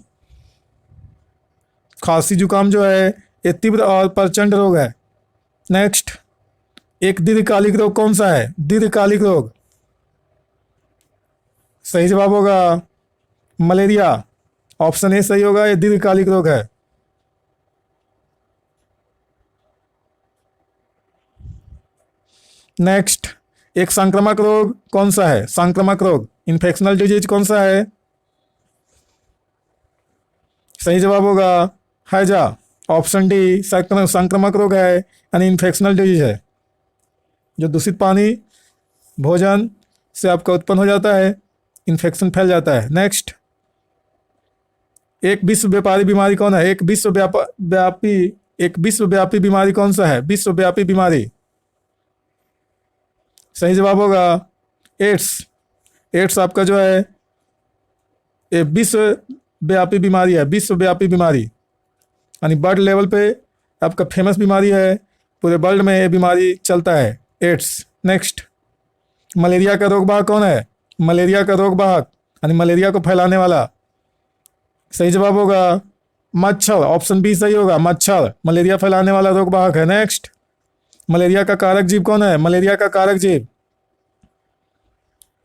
खांसी जुकाम जो है ये तीव्र और प्रचंड रोग है। नेक्स्ट, एक दीर्घकालिक रोग कौन सा है? दीर्घकालिक रोग, सही जवाब होगा मलेरिया, ऑप्शन ए सही होगा, ये दीर्घकालिक रोग है। नेक्स्ट, एक संक्रामक रोग कौन सा है? संक्रामक रोग, इन्फेक्शनल डिजीज कौन सा है? सही जवाब होगा हैजा, ऑप्शन डी संक्रामक रोग है यानी इन्फेक्शनल डिजीज है। जो दूषित पानी भोजन से आपका उत्पन्न हो जाता है, इन्फेक्शन फैल जाता है। नेक्स्ट, एक विश्वव्यापी बीमारी कौन है? एक विश्वव्यापी बीमारी कौन सा है? विश्वव्यापी बीमारी, सही जवाब होगा एड्स। एड्स आपका जो है ये विश्वव्यापी बीमारी है, विश्वव्यापी बीमारी यानी वर्ल्ड लेवल पे आपका फेमस बीमारी है, पूरे वर्ल्ड में ये बीमारी चलता है, एड्स। नेक्स्ट, मलेरिया का रोग वाहक कौन है? मलेरिया का रोग वाहक यानी मलेरिया को फैलाने वाला, सही जवाब होगा मच्छर, ऑप्शन बी सही होगा मच्छर, मलेरिया फैलाने वाला रोग वाहक है। नेक्स्ट, मलेरिया का कारक जीव कौन है? मलेरिया का कारक जीव,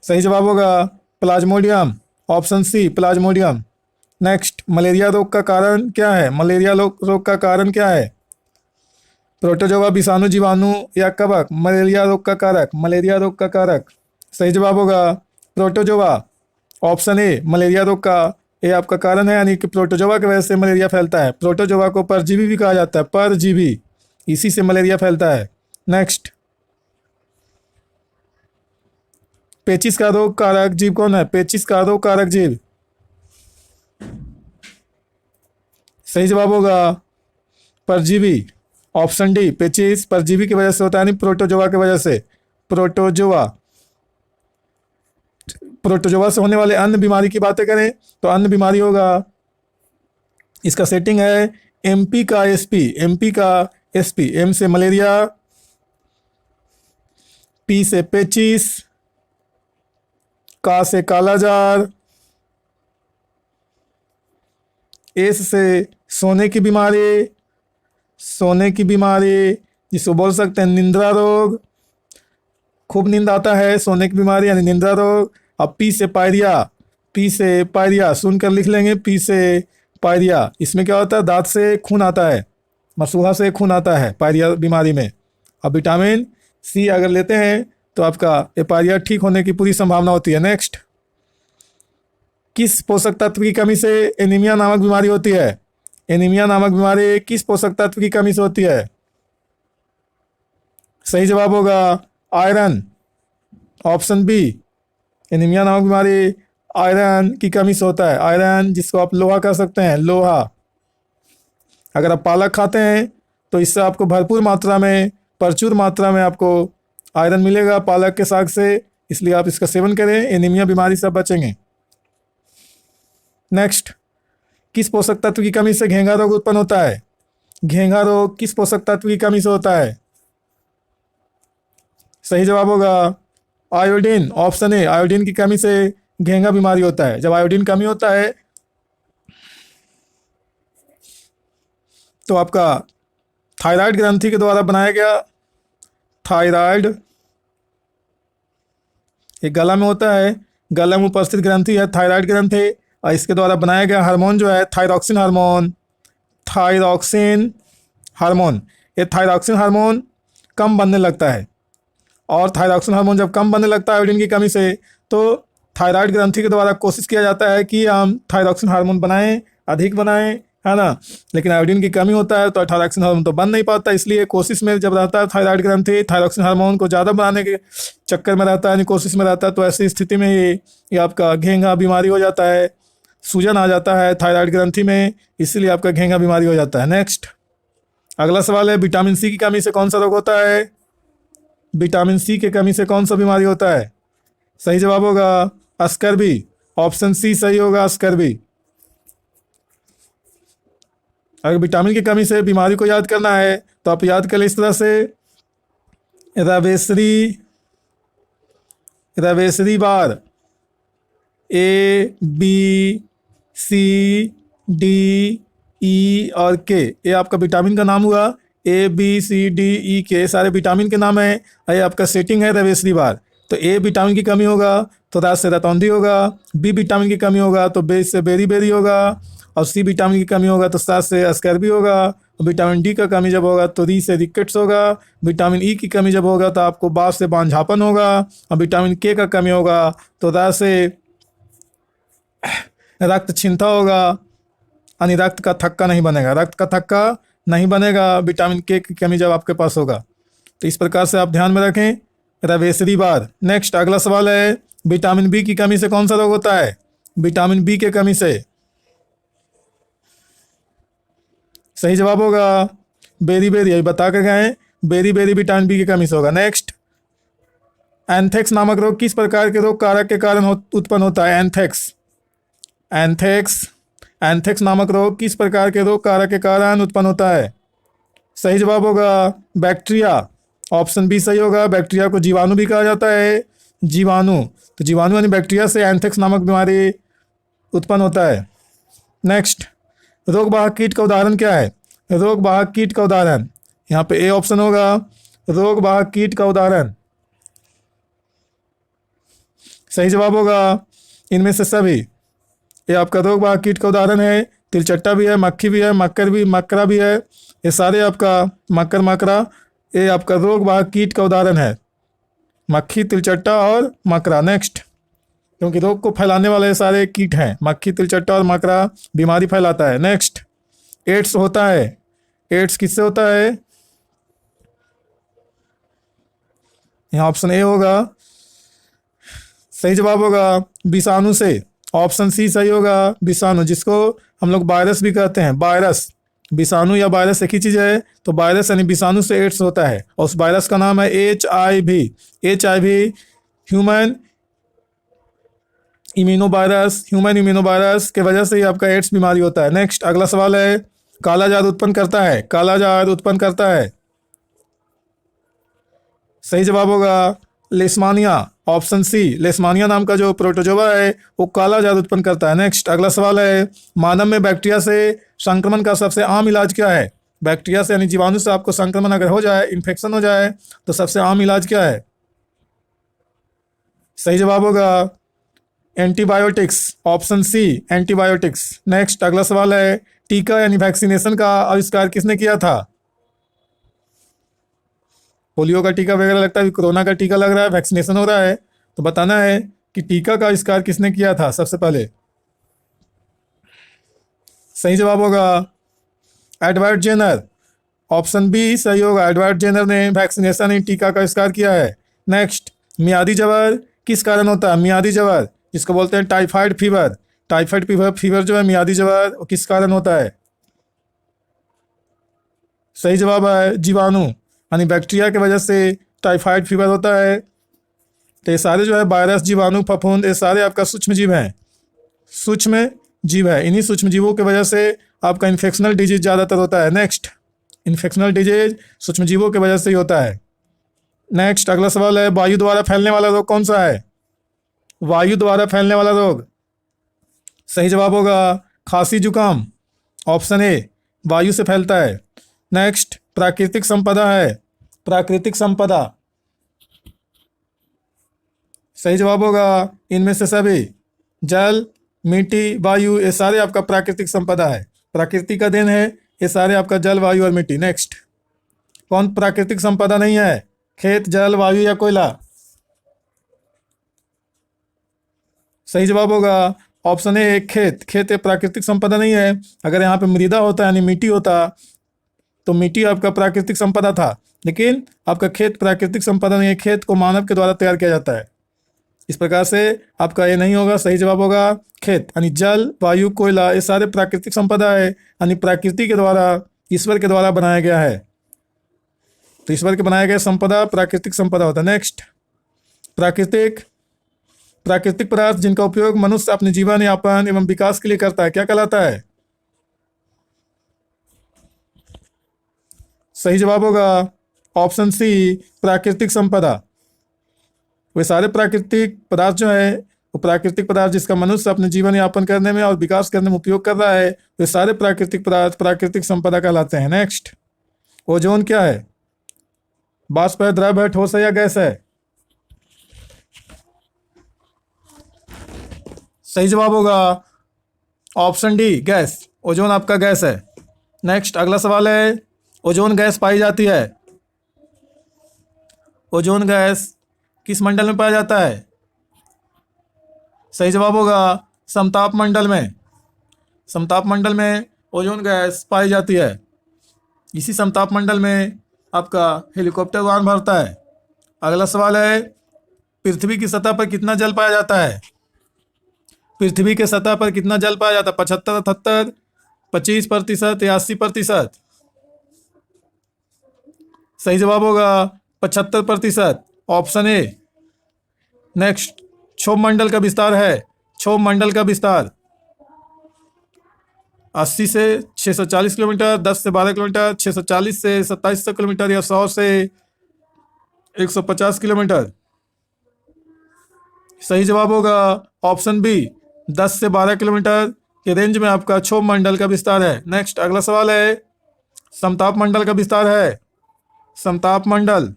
सही जवाब होगा plasmodium, option C plasmodium. Next, malaria रोग का कारण क्या है? मलेरिया रोग का कारण क्या है? प्रोटोजोआ, विषाणु, जीवाणु या कवक? मलेरिया रोग का कारक, मलेरिया रोग का कारक, सही जवाब होगा प्रोटोजोआ, ऑप्शन ए मलेरिया रोग का ये आपका कारण है, यानी कि प्रोटोजोआ की वजह से मलेरिया फैलता है। प्रोटोजोआ को परजीवी भी कहा जाता है, परजीवी, इसी से मलेरिया फैलता है। नेक्स्ट, पेचिस का रोग कारक जीव कौन है? पेचिस का रोग कारक जीव, सही जवाब होगा परजीवी, ऑप्शन डी पेचिस परजीवी की वजह से होता है, यानी प्रोटोजोआ की वजह से। प्रोटोजोआ, प्रोटोजोआ से होने वाले अन्य बीमारी की बातें करें तो अन्य बीमारी होगा, इसका सेटिंग है एमपी का एसपी, एमपी का एसपी, एम से मलेरिया, पी से पेचिस, का से कालाजार, एस से सोने की बीमारी, सोने की बीमारी जिसको बोल सकते हैं निंद्रा रोग, खूब नींद आता है, सोने की बीमारी यानी निंद्रा रोग। अब पी से पायरिया, पी से पायरिया सुनकर लिख लेंगे, पी से पायरिया, इसमें क्या होता है? दांत से खून आता है, मसूड़ा से खून आता है पायरिया बीमारी में। अब विटामिन सी अगर लेते हैं तो आपका ये पायरिया ठीक होने की पूरी संभावना होती है। नेक्स्ट, किस पोषक तत्व की कमी से एनीमिया नामक बीमारी होती है? एनीमिया नामक बीमारी किस पोषक तत्व की कमी से होती है? सही जवाब होगा आयरन, ऑप्शन बी, एनीमिया नामक बीमारी आयरन की कमी से होता है। आयरन जिसको आप लोहा कह सकते हैं, लोहा। अगर आप पालक खाते हैं तो इससे आपको भरपूर मात्रा में, प्रचुर मात्रा में आपको आयरन मिलेगा पालक के साग से, इसलिए आप इसका सेवन करें, एनीमिया बीमारी से बचेंगे। नेक्स्ट, किस पोषक तत्व की कमी से घेंघा रोग उत्पन्न होता है? घेंघा रोग किस पोषक तत्व की कमी से होता है? सही जवाब होगा आयोडीन, ऑप्शन ए, आयोडीन की कमी से घेंघा बीमारी होता है। जब आयोडीन कमी होता है तो आपका थायराइड ग्रंथि के द्वारा बनाया गया, थायराइड ये गला में होता है, गला में उपस्थित ग्रंथि है थायराइड ग्रंथि, और इसके द्वारा बनाया गया हार्मोन जो है थायरॉक्सिन हार्मोन, थायरॉक्सिन हार्मोन, ये थायरॉक्सिन हार्मोन कम बनने लगता है, और थायरॉक्सिन हार्मोन जब कम बनने लगता है आयोडीन की कमी से, तो थायराइड ग्रंथि के द्वारा कोशिश किया जाता है कि हम थायरॉक्सिन हार्मोन बनाएं, अधिक बनाएं, है ना, लेकिन आयोडीन की कमी होता है तो थायरॉक्सिन हार्मोन तो बन नहीं पाता। इसलिए कोशिश में जब रहता है थायराइड ग्रंथि थायरॉक्सिन हार्मोन को ज़्यादा बनाने के चक्कर में रहता है, यानी कोशिश में रहता है, तो ऐसी स्थिति में ये आपका घेंघा बीमारी हो जाता है, सूजन आ जाता है थायराइड ग्रंथि में, इसीलिए आपका घेंघा बीमारी हो जाता है। नेक्स्ट, अगला सवाल है विटामिन सी की कमी से कौन सा रोग होता है? विटामिन सी की कमी से कौन सा बीमारी होता है? सही जवाब होगा स्कर्वी, ऑप्शन सी सही होगा स्कर्वी। अगर विटामिन की कमी से बीमारी को याद करना है तो आप याद करें इस तरह से, रवेसरी बार, A B C D E और के, ये आपका विटामिन का नाम हुआ, A B C D E के सारे विटामिन के नाम है, ये आपका सेटिंग है रवेसरी बार। तो ए विटामिन की कमी होगा तो रात से रतौंधी होगा, बी विटामिन की कमी होगा तो बेस से बेरी बेरी होगा, और सी विटामिन की कमी होगा तो सात से स्कर्वी होगा, और विटामिन डी का कमी जब होगा तो री से रिकेट्स होगा, विटामिन ई की कमी जब होगा तो आपको बात से बांझापन होगा, और विटामिन के का कमी होगा तो रात से रक्त छिंता होगा, यानी रक्त का थक्का नहीं बनेगा, रक्त का थक्का नहीं बनेगा विटामिन के की कमी जब आपके पास होगा। तो इस प्रकार से आप ध्यान में रखें रवेसरी बार। नेक्स्ट, अगला सवाल है विटामिन बी की कमी से कौन सा रोग होता है? विटामिन बी के कमी से सही जवाब होगा बेरी बेरी, यही बता के गए, बेरी बेरी विटामिन बी की कमी से होगा। नेक्स्ट, एंथ्रेक्स नामक रोग किस प्रकार के रोग कारक के कारण उत्पन्न होता है? एंथ्रेक्स नामक रोग किस प्रकार के रोग कारक के कारण उत्पन्न होता है? सही जवाब होगा बैक्टीरिया, ऑप्शन बी सही होगा। बैक्टीरिया को जीवाणु भी कहा जाता है, जीवाणु, तो जीवाणु यानी बैक्टीरिया से एंथ्रेक्स नामक बीमारी उत्पन्न होता है। नेक्स्ट, रोग वाहक कीट का उदाहरण क्या है? रोग वाहक कीट का उदाहरण यहाँ पे ए ऑप्शन होगा रोगवाहक कीट का उदाहरण? सही जवाब होगा इनमें से सभी। ये आपका रोगवाहक कीट का उदाहरण है। तिलचट्टा भी है, मक्खी भी है, मकरा भी है। ये सारे आपका मकरा ये आपका रोगवाहक कीट का उदाहरण है। मक्खी, तिलचट्टा और मकरा। नेक्स्ट, क्योंकि रोग को फैलाने वाले सारे कीट हैं। मक्खी, तिलचट्टा और मकरा बीमारी फैलाता है। नेक्स्ट, एड्स होता है। एड्स किससे होता है? यहाँ ऑप्शन ए होगा, सही जवाब होगा विषाणु से। ऑप्शन सी सही होगा, विषाणु, जिसको हम लोग वायरस भी कहते हैं। वायरस, विषाणु या वायरस एक ही चीज़ है। तो वायरस यानी विषाणु से एड्स होता है और उस वायरस का नाम है HIV। HIV ह्यूमन इम्यूनोवायरस के वजह से ही आपका एड्स बीमारी होता है। नेक्स्ट, अगला सवाल है, काला जार उत्पन्न करता है। काला जार उत्पन्न करता है, सही जवाब होगा लेशमानिया। ऑप्शन सी, लेशमानिया नाम का जो प्रोटोजोआ है वो काला जार उत्पन्न करता है। नेक्स्ट, अगला सवाल है, मानव में बैक्टीरिया से संक्रमण का सबसे आम इलाज क्या है? बैक्टीरिया से यानी जीवाणु से आपको संक्रमण अगर हो जाए, इन्फेक्शन हो जाए, तो सबसे आम इलाज क्या है? सही जवाब होगा antibiotics. Option C, antibiotics. Next, अगला सवाल है, टीका यानी वैक्सीनेशन का आविष्कार किसने किया था? पोलियो का टीका वगैरह लगता है, कोरोना का टीका लग रहा है, वैक्सीनेशन हो रहा है, तो बताना है कि टीका का आविष्कार किसने किया था सबसे पहले। सही जवाब होगा एडवर्ड जेनर। ऑप्शन बी सही होगा, एडवर्ड जेनर ने वैक्सीनेशन ही टीका का आविष्कार किया है। नेक्स्ट, मियादी जवर किस कारण होता है? मियादी जवर, जिसको बोलते हैं टाइफाइड फीवर। टाइफाइड फीवर जो है, मियादी जवर, वो किस कारण होता है? सही जवाब है जीवाणु यानी बैक्टीरिया की वजह से टाइफाइड फीवर होता है। तो ये सारे जो है वायरस, जीवाणु, फफूंद, ये सारे आपका सूक्ष्म जीव हैं। सूक्ष्म जीव है, इन्हीं सूक्ष्म जीवों की वजह से आपका इन्फेक्शनल डिजीज ज़्यादातर होता है। नेक्स्ट, इन्फेक्शनल डिजीज सूक्ष्म जीवों की वजह से ही होता है। नेक्स्ट, अगला सवाल है, वायु द्वारा फैलने वाला रोग कौन सा है? वायु द्वारा फैलने वाला रोग, सही जवाब होगा खांसी जुकाम। ऑप्शन ए, वायु से फैलता है। नेक्स्ट, प्राकृतिक संपदा है। प्राकृतिक संपदा, सही जवाब होगा इनमें से सभी। जल, मिट्टी, वायु, ये सारे आपका प्राकृतिक संपदा है, प्रकृति का देन है ये सारे आपका जल, वायु और मिट्टी। नेक्स्ट, कौन प्राकृतिक संपदा नहीं है? खेत, जल, वायु या कोयला? सही जवाब होगा ऑप्शन ए, खेत। खेत एक प्राकृतिक संपदा नहीं है। अगर यहाँ पे मृदा होता यानी मिट्टी होता तो मिट्टी आपका प्राकृतिक संपदा था, लेकिन आपका खेत प्राकृतिक संपदा नहीं है। खेत को मानव के द्वारा तैयार किया जाता है। इस प्रकार से आपका ये नहीं होगा, सही जवाब होगा खेत यानी जल, वायु, कोयला, ये सारे प्राकृतिक संपदा है यानी प्रकृति के द्वारा, ईश्वर के द्वारा बनाया गया है। तो ईश्वर के बनाए गए संपदा प्राकृतिक संपदा होता है। नेक्स्ट, प्राकृतिक पदार्थ जिनका उपयोग मनुष्य अपने जीवन यापन एवं विकास के लिए करता है, क्या कहलाता है? सही जवाब होगा ऑप्शन सी, प्राकृतिक संपदा। वे सारे प्राकृतिक पदार्थ जो है, वो प्राकृतिक पदार्थ जिसका मनुष्य अपने जीवन यापन करने में और विकास करने में उपयोग कर रहा है, वे सारे प्राकृतिक पदार्थ प्राकृतिक संपदा कहलाते हैं। नेक्स्ट, ओजोन क्या है? वाष्प है, द्रव है, ठोस है या गैस है? सही जवाब होगा ऑप्शन डी, गैस। ओजोन आपका गैस है। नेक्स्ट, अगला सवाल है, ओजोन गैस पाई जाती है। ओजोन गैस किस मंडल में पाया जाता है? सही जवाब होगा समताप मंडल में। समताप मंडल में ओजोन गैस पाई जाती है। इसी समताप मंडल में आपका हेलीकॉप्टर उड़ान भरता है। अगला सवाल है, पृथ्वी की सतह पर कितना जल पाया जाता है? पृथ्वी के सतह पर कितना जल पाया जाता है? 75, 78, 25% या 80%? सही जवाब होगा 75%, ऑप्शन ए। नेक्स्ट, क्षोभ मंडल का विस्तार है। क्षोभ मंडल का विस्तार 80 से 640 किलोमीटर, 10 से 12 किलोमीटर, 640 से 2700 किलोमीटर या 100 से 150 किलोमीटर? सही जवाब होगा ऑप्शन बी, 10 से 12 किलोमीटर के रेंज में आपका क्षोभ मंडल का विस्तार है। नेक्स्ट, अगला सवाल है, समताप मंडल का विस्तार है। समताप मंडल।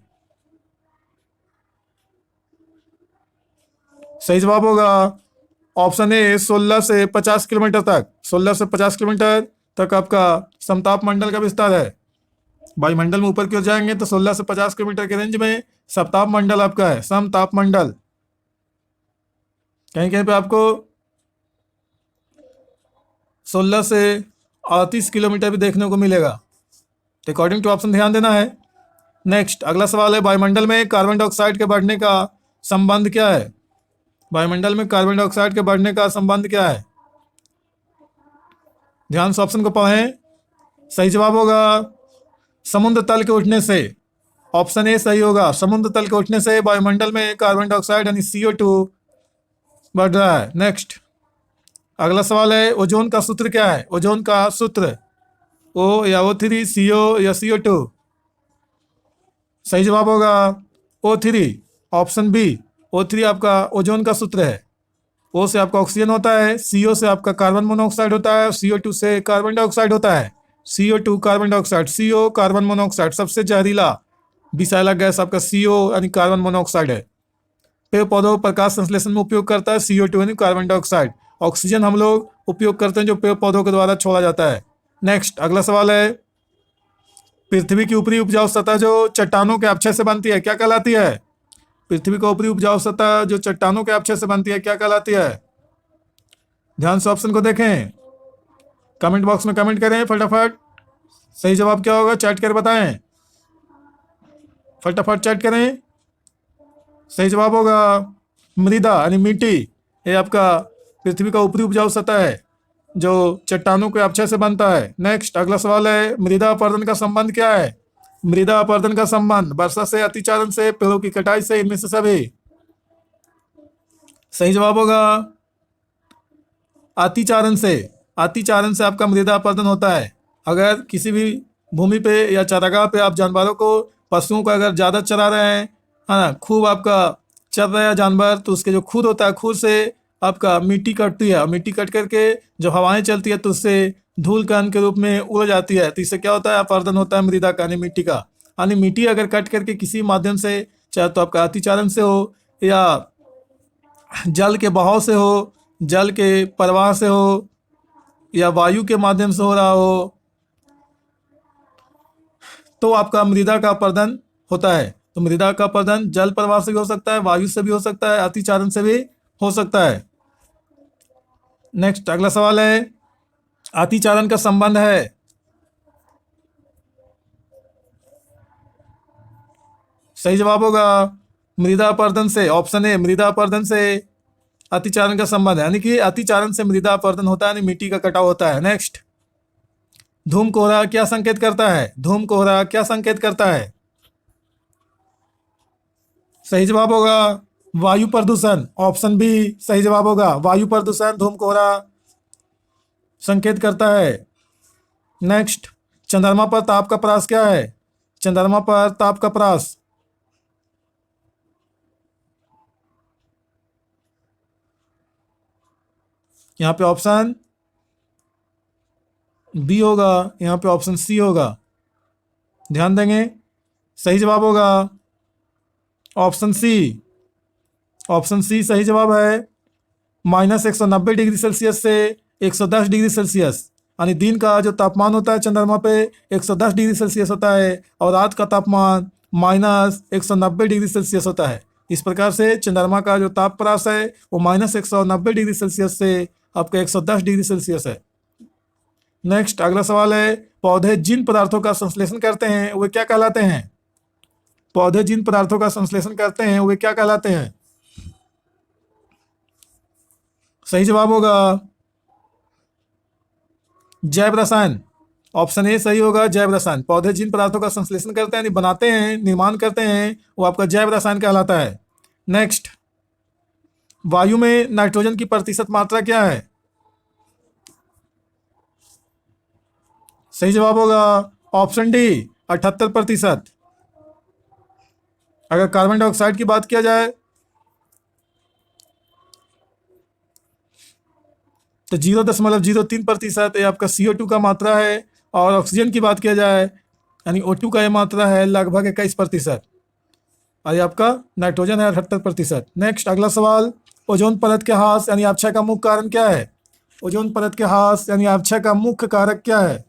सही जवाब होगा ऑप्शन ए 16 से 50 किलोमीटर तक। 16 से 50 किलोमीटर तक आपका समताप मंडल का विस्तार है। वायुमंडल में ऊपर की ओर जाएंगे तो 16 से 50 किलोमीटर के रेंज में समताप मंडल आपका है, समताप मंडल। कहीं कहीं पे आपको 16 से 38 किलोमीटर भी देखने को मिलेगा। तो अकॉर्डिंग टू ऑप्शन ध्यान देना है। नेक्स्ट अगला सवाल है, वायुमंडल में कार्बन डाइऑक्साइड के बढ़ने का संबंध क्या है? वायुमंडल में कार्बन डाइऑक्साइड के बढ़ने का संबंध क्या है? ध्यान से ऑप्शन को पढ़ें। सही जवाब होगा समुद्र तल के उठने से। ऑप्शन ए सही होगा, समुद्र तल के उठने से वायुमंडल में कार्बन डाइऑक्साइड यानी CO2 बढ़ रहा है। नेक्स्ट अगला सवाल है, ओजोन का सूत्र क्या है? ओजोन का सूत्र O या O3, CO या CO2? सही जवाब होगा O3, ऑप्शन बी O3 आपका ओजोन का सूत्र है। O से आपका ऑक्सीजन होता है, CO से आपका कार्बन मोनोऑक्साइड होता है और CO2 से कार्बन डाइऑक्साइड होता है। CO2 carbon dioxide, CO carbon monoxide, सबसे जहरीला विषैला गैस आपका CO यानी कार्बन मोनोऑक्साइड है। पेड़ पौधों प्रकाश संश्लेषण में उपयोग करता है CO2 यानी कार्बन डाइऑक्साइड। ऑक्सीजन हम लोग उपयोग करते हैं जो पेड़ पौधों के द्वारा छोड़ा जाता है। नेक्स्ट अगला सवाल है, पृथ्वी की ऊपरी उपजाऊ सतह जो चट्टानों के अपक्षय से बनती है क्या कहलाती है? पृथ्वी का ऊपरी उपजाऊ सतह जो चट्टानों के अपक्षय से बनती है क्या कहलाती है? ध्यान से ऑप्शन को देखें, कमेंट बॉक्स में कमेंट करें फटाफट। सही जवाब क्या होगा चैट कर बताएं, फटाफट चैट करें। सही जवाब होगा मृदा यानी मिट्टी। ये आपका पृथ्वी का ऊपरी उपजाऊ सतह है जो चट्टानों के अपक्षय से बनता है। नेक्स्ट अगला सवाल है, मृदा अपरदन का संबंध क्या है? मृदा अपरदन का संबंध वर्षा से, अतिचारण से, पेड़ों की कटाई से, इनमें से सभी? सही जवाब होगा अतिचारण से। अतिचारण से आपका मृदा अपरदन होता है। अगर किसी भी भूमि पे या चारागाह पे आप जानवरों को, पशुओं को अगर ज़्यादा चरा रहे हैं, है ना, खूब आपका चर रहा है जानवर, तो उसके जो खुर होता है, खुर से आपका मिट्टी कटती है और मिट्टी कट करके जब हवाएं चलती है तो उससे धूल कण के रूप में उड़ जाती है। तो इससे क्या होता है अपरदन होता है मृदा का यानी मिट्टी का। यानी मिट्टी अगर कट करके किसी माध्यम से, चाहे तो आपका अतिचारण से हो या जल के बहाव से हो, जल के प्रवाह से हो या वायु के माध्यम से हो रहा हो, तो आपका मृदा का अपरदन होता है। तो मृदा का अपरदन जल प्रवाह से भी हो सकता है, वायु से भी हो सकता है, अतिचारण से भी हो सकता है। नेक्स्ट अगला सवाल है, अतिचारण का संबंध है। सही जवाब होगा मृदा अपरदन से। ऑप्शन ए मृदा अपरदन से अतिचारण का संबंध है, यानी कि अतिचारण से मृदा अपरदन होता है यानी मिट्टी का कटाव होता है। नेक्स्ट धूम कोहरा क्या संकेत करता है? धूम कोहरा क्या संकेत करता है? सही जवाब होगा वायु प्रदूषण। ऑप्शन बी सही जवाब होगा वायु प्रदूषण धूम कोहरा संकेत करता है। नेक्स्ट चंद्रमा पर ताप का प्रवास क्या है? चंद्रमा पर ताप का प्रवास, यहाँ पे ऑप्शन बी होगा, यहाँ पे ऑप्शन सी होगा। ध्यान देंगे। सही जवाब होगा ऑप्शन सी। ऑप्शन सी सही जवाब है। -190 डिग्री सेल्सियस से 110 डिग्री सेल्सियस, यानी दिन का जो तापमान होता है चंद्रमा पे 110 डिग्री सेल्सियस होता है और रात का तापमान -190 डिग्री सेल्सियस होता है। इस प्रकार से चंद्रमा का जो ताप प्रवास है वो -190 डिग्री सेल्सियस से आपका 110 डिग्री सेल्सियस है। नेक्स्ट अगला सवाल है, पौधे जिन पदार्थों का संश्लेषण करते हैं वे क्या कहलाते हैं? पौधे जिन पदार्थों का संश्लेषण करते हैं वे क्या कहलाते हैं? सही जवाब होगा जैव रसायन। ऑप्शन ए सही होगा जैव रसायन। पौधे जिन पदार्थों का संश्लेषण करते हैं यानी बनाते हैं, निर्माण करते हैं, वो आपका जैव रसायन कहलाता है। नेक्स्ट वायु में नाइट्रोजन की प्रतिशत मात्रा क्या है? सही जवाब होगा ऑप्शन डी 78%। अगर कार्बन डाइऑक्साइड की बात किया जाए तो 0.03% ये आपका CO2 का मात्रा है। और ऑक्सीजन की बात किया जाए यानी O2 का ये मात्रा है लगभग 21%, और ये आपका नाइट्रोजन है 78%। नेक्स्ट अगला सवाल, ओजोन परत के ह्रास यानी अपक्षय का मुख्य कारण क्या है? ओजोन परत के ह्रास यानी अपक्षय का मुख्य कारक क्या है?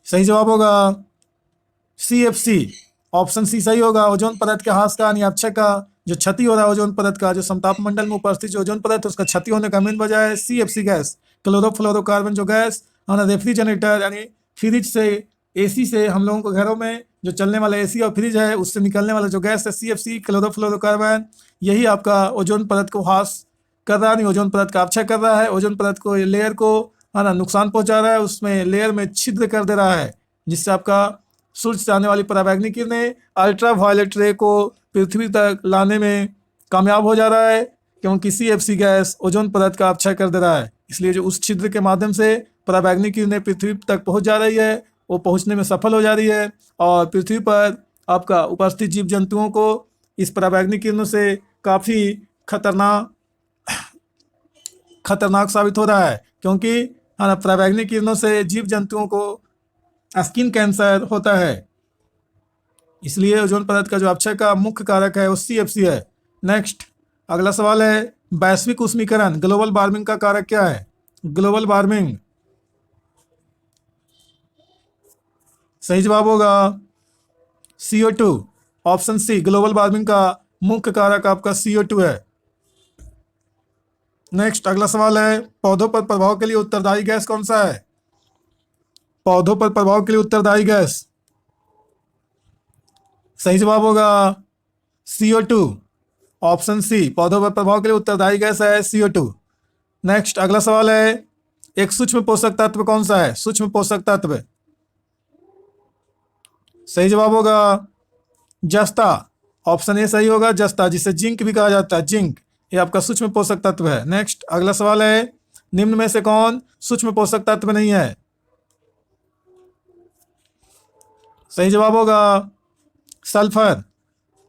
सही जवाब होगा CFC, ऑप्शन सी सही होगा। ओजोन परत के ह्रास का यानी अपक्षय का जो क्षति हो रहा है ओजोन परत का, जो समताप मंडल में उपस्थित जो ओजोन परत है उसका क्षति होने का मेन वजह है CFC गैस, क्लोरोफ्लोरोकार्बन जो गैस हमारा रेफ्रिजरेटर यानी फ्रिज से, AC से, हम लोगों के घरों में जो चलने वाला AC और फ्रिज है उससे निकलने वाला जो गैस है CFC क्लोरोफ्लोरोकार्बन, यही आपका ओजोन परत को ह्रास कर रहा है, नहीं ओजोन परत का अपक्षय कर रहा है, ओजोन परत को लेयर को है ना नुकसान पहुंचा रहा है, उसमें लेयर में छिद्र कर दे रहा है, जिससे आपका सूर्य से आने वाली पराबैंगनी किरणें अल्ट्रा वायलेट रे को पृथ्वी तक लाने में कामयाब हो जा रहा है, क्योंकि CFC गैस ओजोन परत का अपक्षय कर दे रहा है। इसलिए जो उस छिद्र के माध्यम से पराबैंगनी किरणें पृथ्वी तक पहुंच जा रही है वो पहुंचने में सफल हो जा रही है, और पृथ्वी पर आपका उपस्थित जीव जंतुओं को इस पराबैंगनी किरणों से काफ़ी खतरनाक साबित हो रहा है, क्योंकि है ना पराबैंगनी किरणों से जीव जंतुओं को स्किन कैंसर होता है। इसलिए ओजोन परत का जो अपक्षय का मुख्य कारक है वो CFC है। नेक्स्ट अगला सवाल है, वैश्विक उष्मीकरण ग्लोबल वार्मिंग का कारक क्या है? ग्लोबल वार्मिंग, सही जवाब होगा CO2, option C, global warming का मुख्य कारक आपका CO2 है। नेक्स्ट अगला सवाल है, पौधों पर प्रभाव के लिए उत्तरदायी गैस कौन सा है? पौधों पर प्रभाव के लिए उत्तरदायी गैस, सही जवाब होगा CO2, ऑप्शन सी, पौधों पर प्रभाव के लिए उत्तरदायी गैस है CO2। नेक्स्ट अगला सवाल है, एक सूक्ष्म पोषक तत्व कौन सा है? सूक्ष्म पोषक तत्व, सही जवाब होगा जस्ता, ऑप्शन ए सही होगा जस्ता, जिसे जिंक भी कहा जाता है, जिंक ये आपका सूक्ष्म पोषक तत्व है। नेक्स्ट अगला सवाल है, निम्न में से कौन सूक्ष्म पोषक तत्व नहीं है? सही जवाब होगा सल्फर,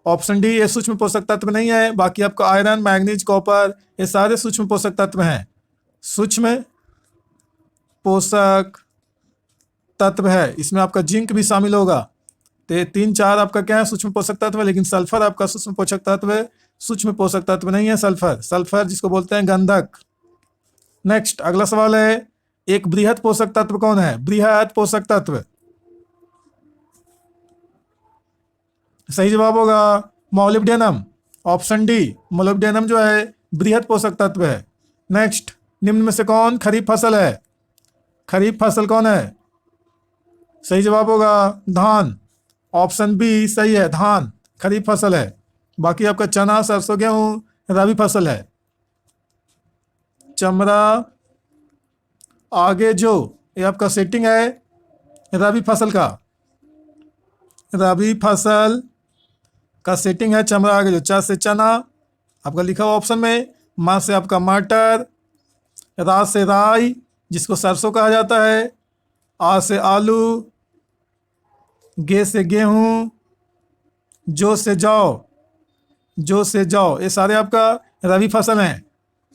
ऑप्शन डी, ये सूक्ष्म पोषक तत्व नहीं है। बाकी आपका आयरन, मैग्नीज, कॉपर ये सारे सूक्ष्म पोषक तत्व हैं। सूक्ष्म पोषक तत्व है, इसमें आपका जिंक भी शामिल होगा। तो ये 3-4 आपका क्या है सूक्ष्म पोषक तत्व है, लेकिन सल्फर आपका सूक्ष्म पोषक तत्व है, सूक्ष्म पोषक तत्व नहीं है सल्फर। सल्फर जिसको बोलते हैं गंधक। नेक्स्ट अगला सवाल है, एक बृहद पोषक तत्व कौन है? बृहद पोषक तत्व, सही जवाब होगा मोलिब्डेनम, ऑप्शन डी, मोलिब्डेनम जो है बृहद पोषक तत्व है। नेक्स्ट, निम्न में से कौन खरीफ फसल है? खरीफ फसल कौन है? सही जवाब होगा धान, ऑप्शन बी सही है, धान खरीफ फसल है। बाकी आपका चना, सरसों, गेहूं रबी फसल है। चमड़ा आगे जो ये आपका सेटिंग है रबी फसल का, रबी फसल का सेटिंग है चमड़ा आगे जो, चा से चना आपका लिखा हुआ ऑप्शन में, माँ से आपका मटर, रा से राई जिसको सरसों कहा जाता है, आ से आलू, गे से गेहूं, जो से जौ, जो से जौ, ये सारे आपका रबी फसल हैं।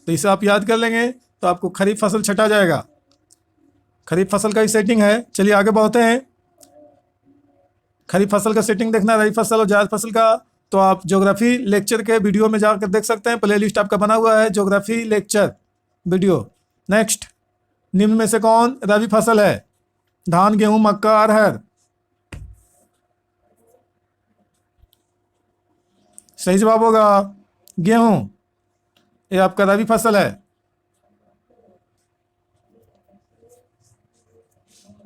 तो इसे आप याद कर लेंगे तो आपको खरीफ फसल छटा जाएगा। खरीफ फसल का ही सेटिंग है। चलिए आगे बढ़ते हैं। खरीफ फसल का सेटिंग देखना है, रबी फसल और जायद फसल का, तो आप ज्योग्राफी लेक्चर के वीडियो में जाकर देख सकते हैं। प्ले लिस्ट आपका बना हुआ है ज्योग्राफी लेक्चर वीडियो। नेक्स्ट, निम्न में से कौन रबी फसल है? धान, गेहूं, मक्का, अरहर। सही जवाब होगा गेहूं, ये आपका रबी फसल है।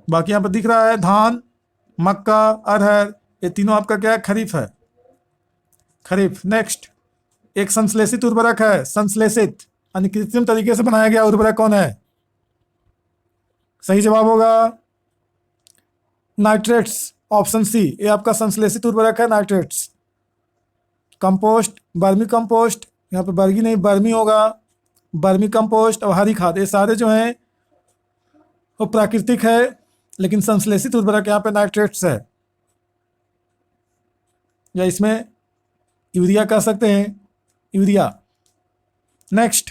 बाकी यहाँ पर दिख रहा है धान, मक्का, अरहर, ये तीनों आपका क्या है? खरीफ है, खरीफ। नेक्स्ट, एक संश्लेषित उर्वरक है, संश्लेषित यानी कृत्रिम तरीके से बनाया गया उर्वरक कौन है? सही जवाब होगा नाइट्रेट्स, ऑप्शन सी, ये आपका संश्लेषित उर्वरक है नाइट्रेट्स। कंपोस्ट, वर्मी कंपोस्ट, यहाँ पे बर्गी नहीं बर्मी होगा, वर्मी कंपोस्ट और हरी खाद, ये सारे जो हैं वो प्राकृतिक है, लेकिन संश्लेषित उर्वरक यहाँ पे नाइट्रेट्स है, या इसमें यूरिया कह सकते हैं, यूरिया। नेक्स्ट,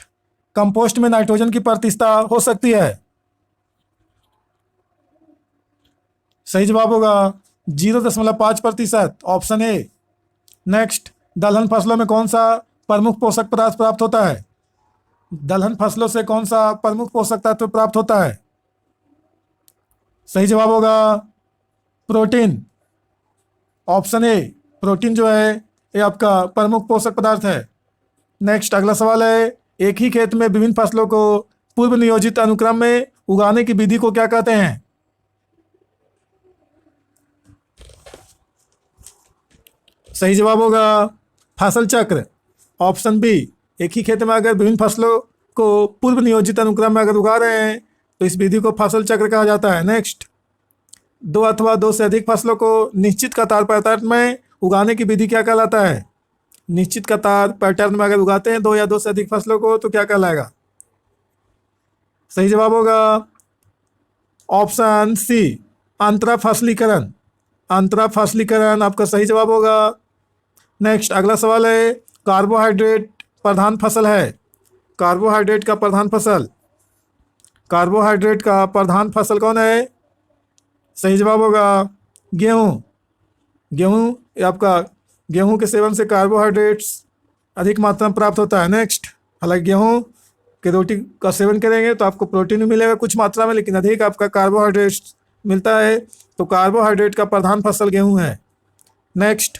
कंपोस्ट में नाइट्रोजन की प्रतिशत हो सकती है? सही जवाब होगा 0.5%, ऑप्शन ए। नेक्स्ट, दलहन फसलों में कौन सा प्रमुख पोषक पदार्थ प्राप्त होता है? दलहन फसलों से कौन सा प्रमुख पोषक तत्व प्राप्त होता है? सही जवाब होगा प्रोटीन, ऑप्शन ए। प्रोटीन जो है ये आपका प्रमुख पोषक पदार्थ है। नेक्स्ट, अगला सवाल है, एक ही खेत में विभिन्न फसलों को पूर्व नियोजित अनुक्रम में उगाने की विधि को क्या कहते हैं? सही जवाब होगा फसल चक्र, ऑप्शन बी। एक ही खेत में अगर विभिन्न फसलों को पूर्व नियोजित अनुक्रम में अगर उगा रहे हैं तो इस विधि को फसल चक्र कहा जाता है। नेक्स्ट, दो अथवा दो से अधिक फसलों को निश्चित कतार पैटर्न में उगाने की विधि क्या कहलाता है? निश्चित कतार पैटर्न में अगर उगाते हैं दो या दो से अधिक फसलों को तो क्या कहलाएगा? सही जवाब होगा ऑप्शन सी, अंतरा फसलीकरण। अंतरा फसलीकरण आपका सही जवाब होगा। नेक्स्ट, अगला सवाल है, कार्बोहाइड्रेट प्रधान फसल है। कार्बोहाइड्रेट का प्रधान फसल, कार्बोहाइड्रेट का प्रधान फसल कौन है? सही जवाब होगा गेहूँ। गेहूँ आपका, गेहूँ के सेवन से कार्बोहाइड्रेट्स अधिक मात्रा में प्राप्त होता है। नेक्स्ट, हालांकि गेहूँ के रोटी का सेवन करेंगे तो आपको प्रोटीन भी मिलेगा कुछ मात्रा में, लेकिन अधिक आपका कार्बोहाइड्रेट्स मिलता है, तो कार्बोहाइड्रेट का प्रधान फसल गेहूँ है। नेक्स्ट,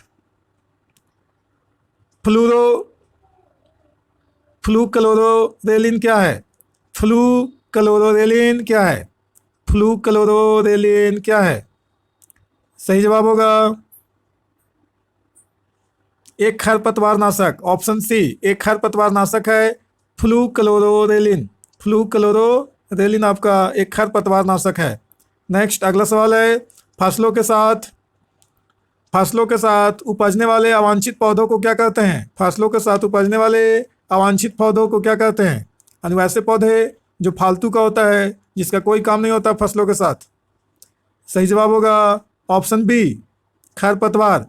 फ्लूक्लोरोरेलिन क्या है? फ्लूक्लोरोरेलिन क्या है? फ्लूक्लोरोरेलिन क्या है? सही जवाब होगा एक खरपतवार नाशक, ऑप्शन सी। एक खरपतवार नाशक है फ्लूक्लोरोरेलिन। फ्लूक्लोरोरेलिन आपका एक खरपतवार नाशक है। नेक्स्ट, अगला सवाल है, फसलों के साथ उपजने वाले अवांछित पौधों को क्या कहते हैं? फसलों के साथ उपजने वाले अवांछित पौधों को क्या कहते हैं? यानी वैसे पौधे जो फालतू का होता है, जिसका कोई काम नहीं होता फसलों के साथ। सही जवाब होगा ऑप्शन बी, खरपतवार।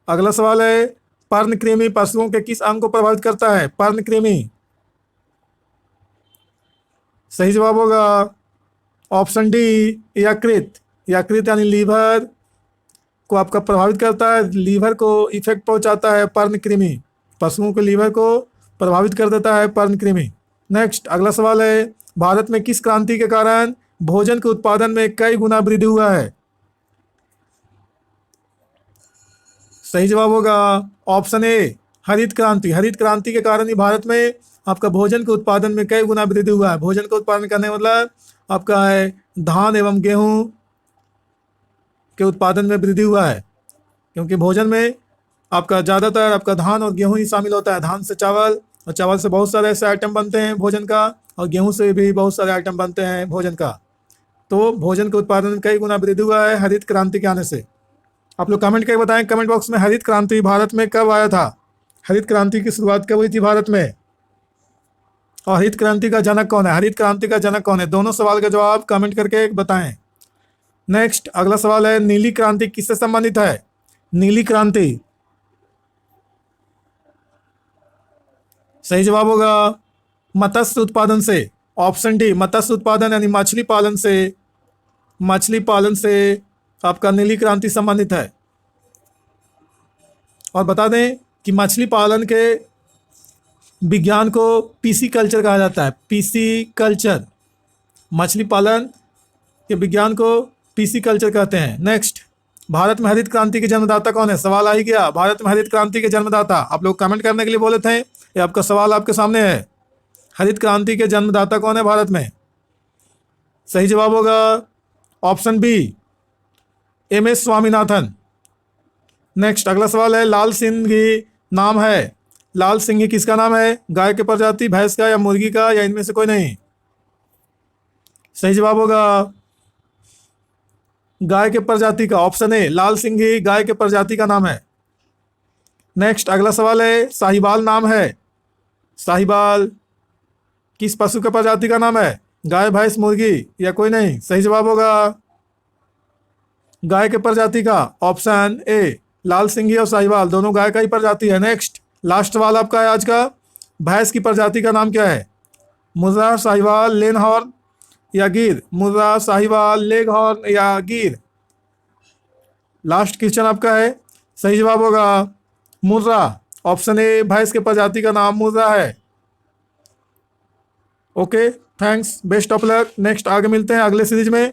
अगला सवाल है, पर्णकृमि पशुओं के किस अंग को प्रभावित करता है? पर्णकृमि। सही जवाब होगा ऑप्शन डी, यकृत। यकृत यानी लीवर को आपका प्रभावित करता है, लीवर को इफेक्ट पहुंचाता है पर्णकृमि। पशुओं के लीवर को प्रभावित कर देता है पर्णकृमि। नेक्स्ट, अगला सवाल है, भारत में किस क्रांति के कारण भोजन के उत्पादन में कई गुना वृद्धि हुआ है? सही जवाब होगा ऑप्शन ए, हरित क्रांति। हरित क्रांति के कारण ही भारत में आपका भोजन के उत्पादन में कई गुना वृद्धि हुआ है। भोजन का उत्पादन करने का मतलब आपका है धान एवं गेहूं के उत्पादन में वृद्धि हुआ है, क्योंकि भोजन में आपका ज़्यादातर आपका धान और गेहूं ही शामिल होता है। धान से चावल, और चावल से बहुत सारे ऐसे आइटम बनते हैं भोजन का, और गेहूं से भी बहुत सारे आइटम बनते हैं भोजन का। तो भोजन के उत्पादन में कई गुना वृद्धि हुआ है हरित क्रांति के आने से। आप लोग कमेंट करके बताएं कमेंट बॉक्स में, हरित क्रांति भारत में कब आया था? हरित क्रांति की शुरुआत कब हुई थी भारत में? और हरित क्रांति का जनक कौन है? हरित क्रांति का जनक कौन है? दोनों सवाल का जवाब कमेंट करके बताएं। नेक्स्ट, अगला सवाल है, नीली क्रांति किससे संबंधित है? नीली क्रांति, सही जवाब होगा मत्स्य उत्पादन से, ऑप्शन डी, मत्स्य उत्पादन यानी मछली पालन से। मछली पालन से आपका नीली क्रांति संबंधित है। और बता दें कि मछली पालन के विज्ञान को पीसी कल्चर कहा जाता है। पीसी कल्चर, मछली पालन के विज्ञान को पीसी कल्चर कहते हैं। नेक्स्ट, भारत में हरित क्रांति के जन्मदाता कौन है? सवाल आ ही गया, भारत में हरित क्रांति के जन्मदाता। आप लोग कमेंट करने के लिए बोले थे, ये आपका सवाल आपके सामने है। हरित क्रांति के जन्मदाता कौन है भारत में? सही जवाब होगा option B, M S. Swaminathan. Next, अगला सवाल है, लाल सिंही नाम है। लाल सिंही किसका नाम है? गाय के प्रजाति, भैंस का या मुर्गी का, या इनमें से कोई नहीं? सही जवाब होगा गाय के प्रजाति का, ऑप्शन ए, लाल सिंही गाय के प्रजाति का नाम है। नेक्स्ट, अगला सवाल है, साहिवाल नाम है। साहिवाल किस पशु के प्रजाति का नाम है? गाय, भैंस, मुर्गी या कोई नहीं? सही जवाब होगा गाय के प्रजाति का, ऑप्शन ए। लाल सिंही और साहिवाल दोनों गाय का ही प्रजाति है। नेक्स्ट, लास्ट सवाल आपका है आज का, भैंस की प्रजाति का नाम क्या है? मुर्रा, साहिवाल, लेगहॉर्न या गिर? मुर्रा, साहिवाल, लेगहॉर्न या गिर? लास्ट क्वेश्चन आपका है, सही जवाब होगा मुर्रा। ऑप्शन ए, भैंस के प्रजाति का नाम मुर्रा है। Okay, thanks, best of luck. Next आगे मिलते हैं अगले सीरीज में।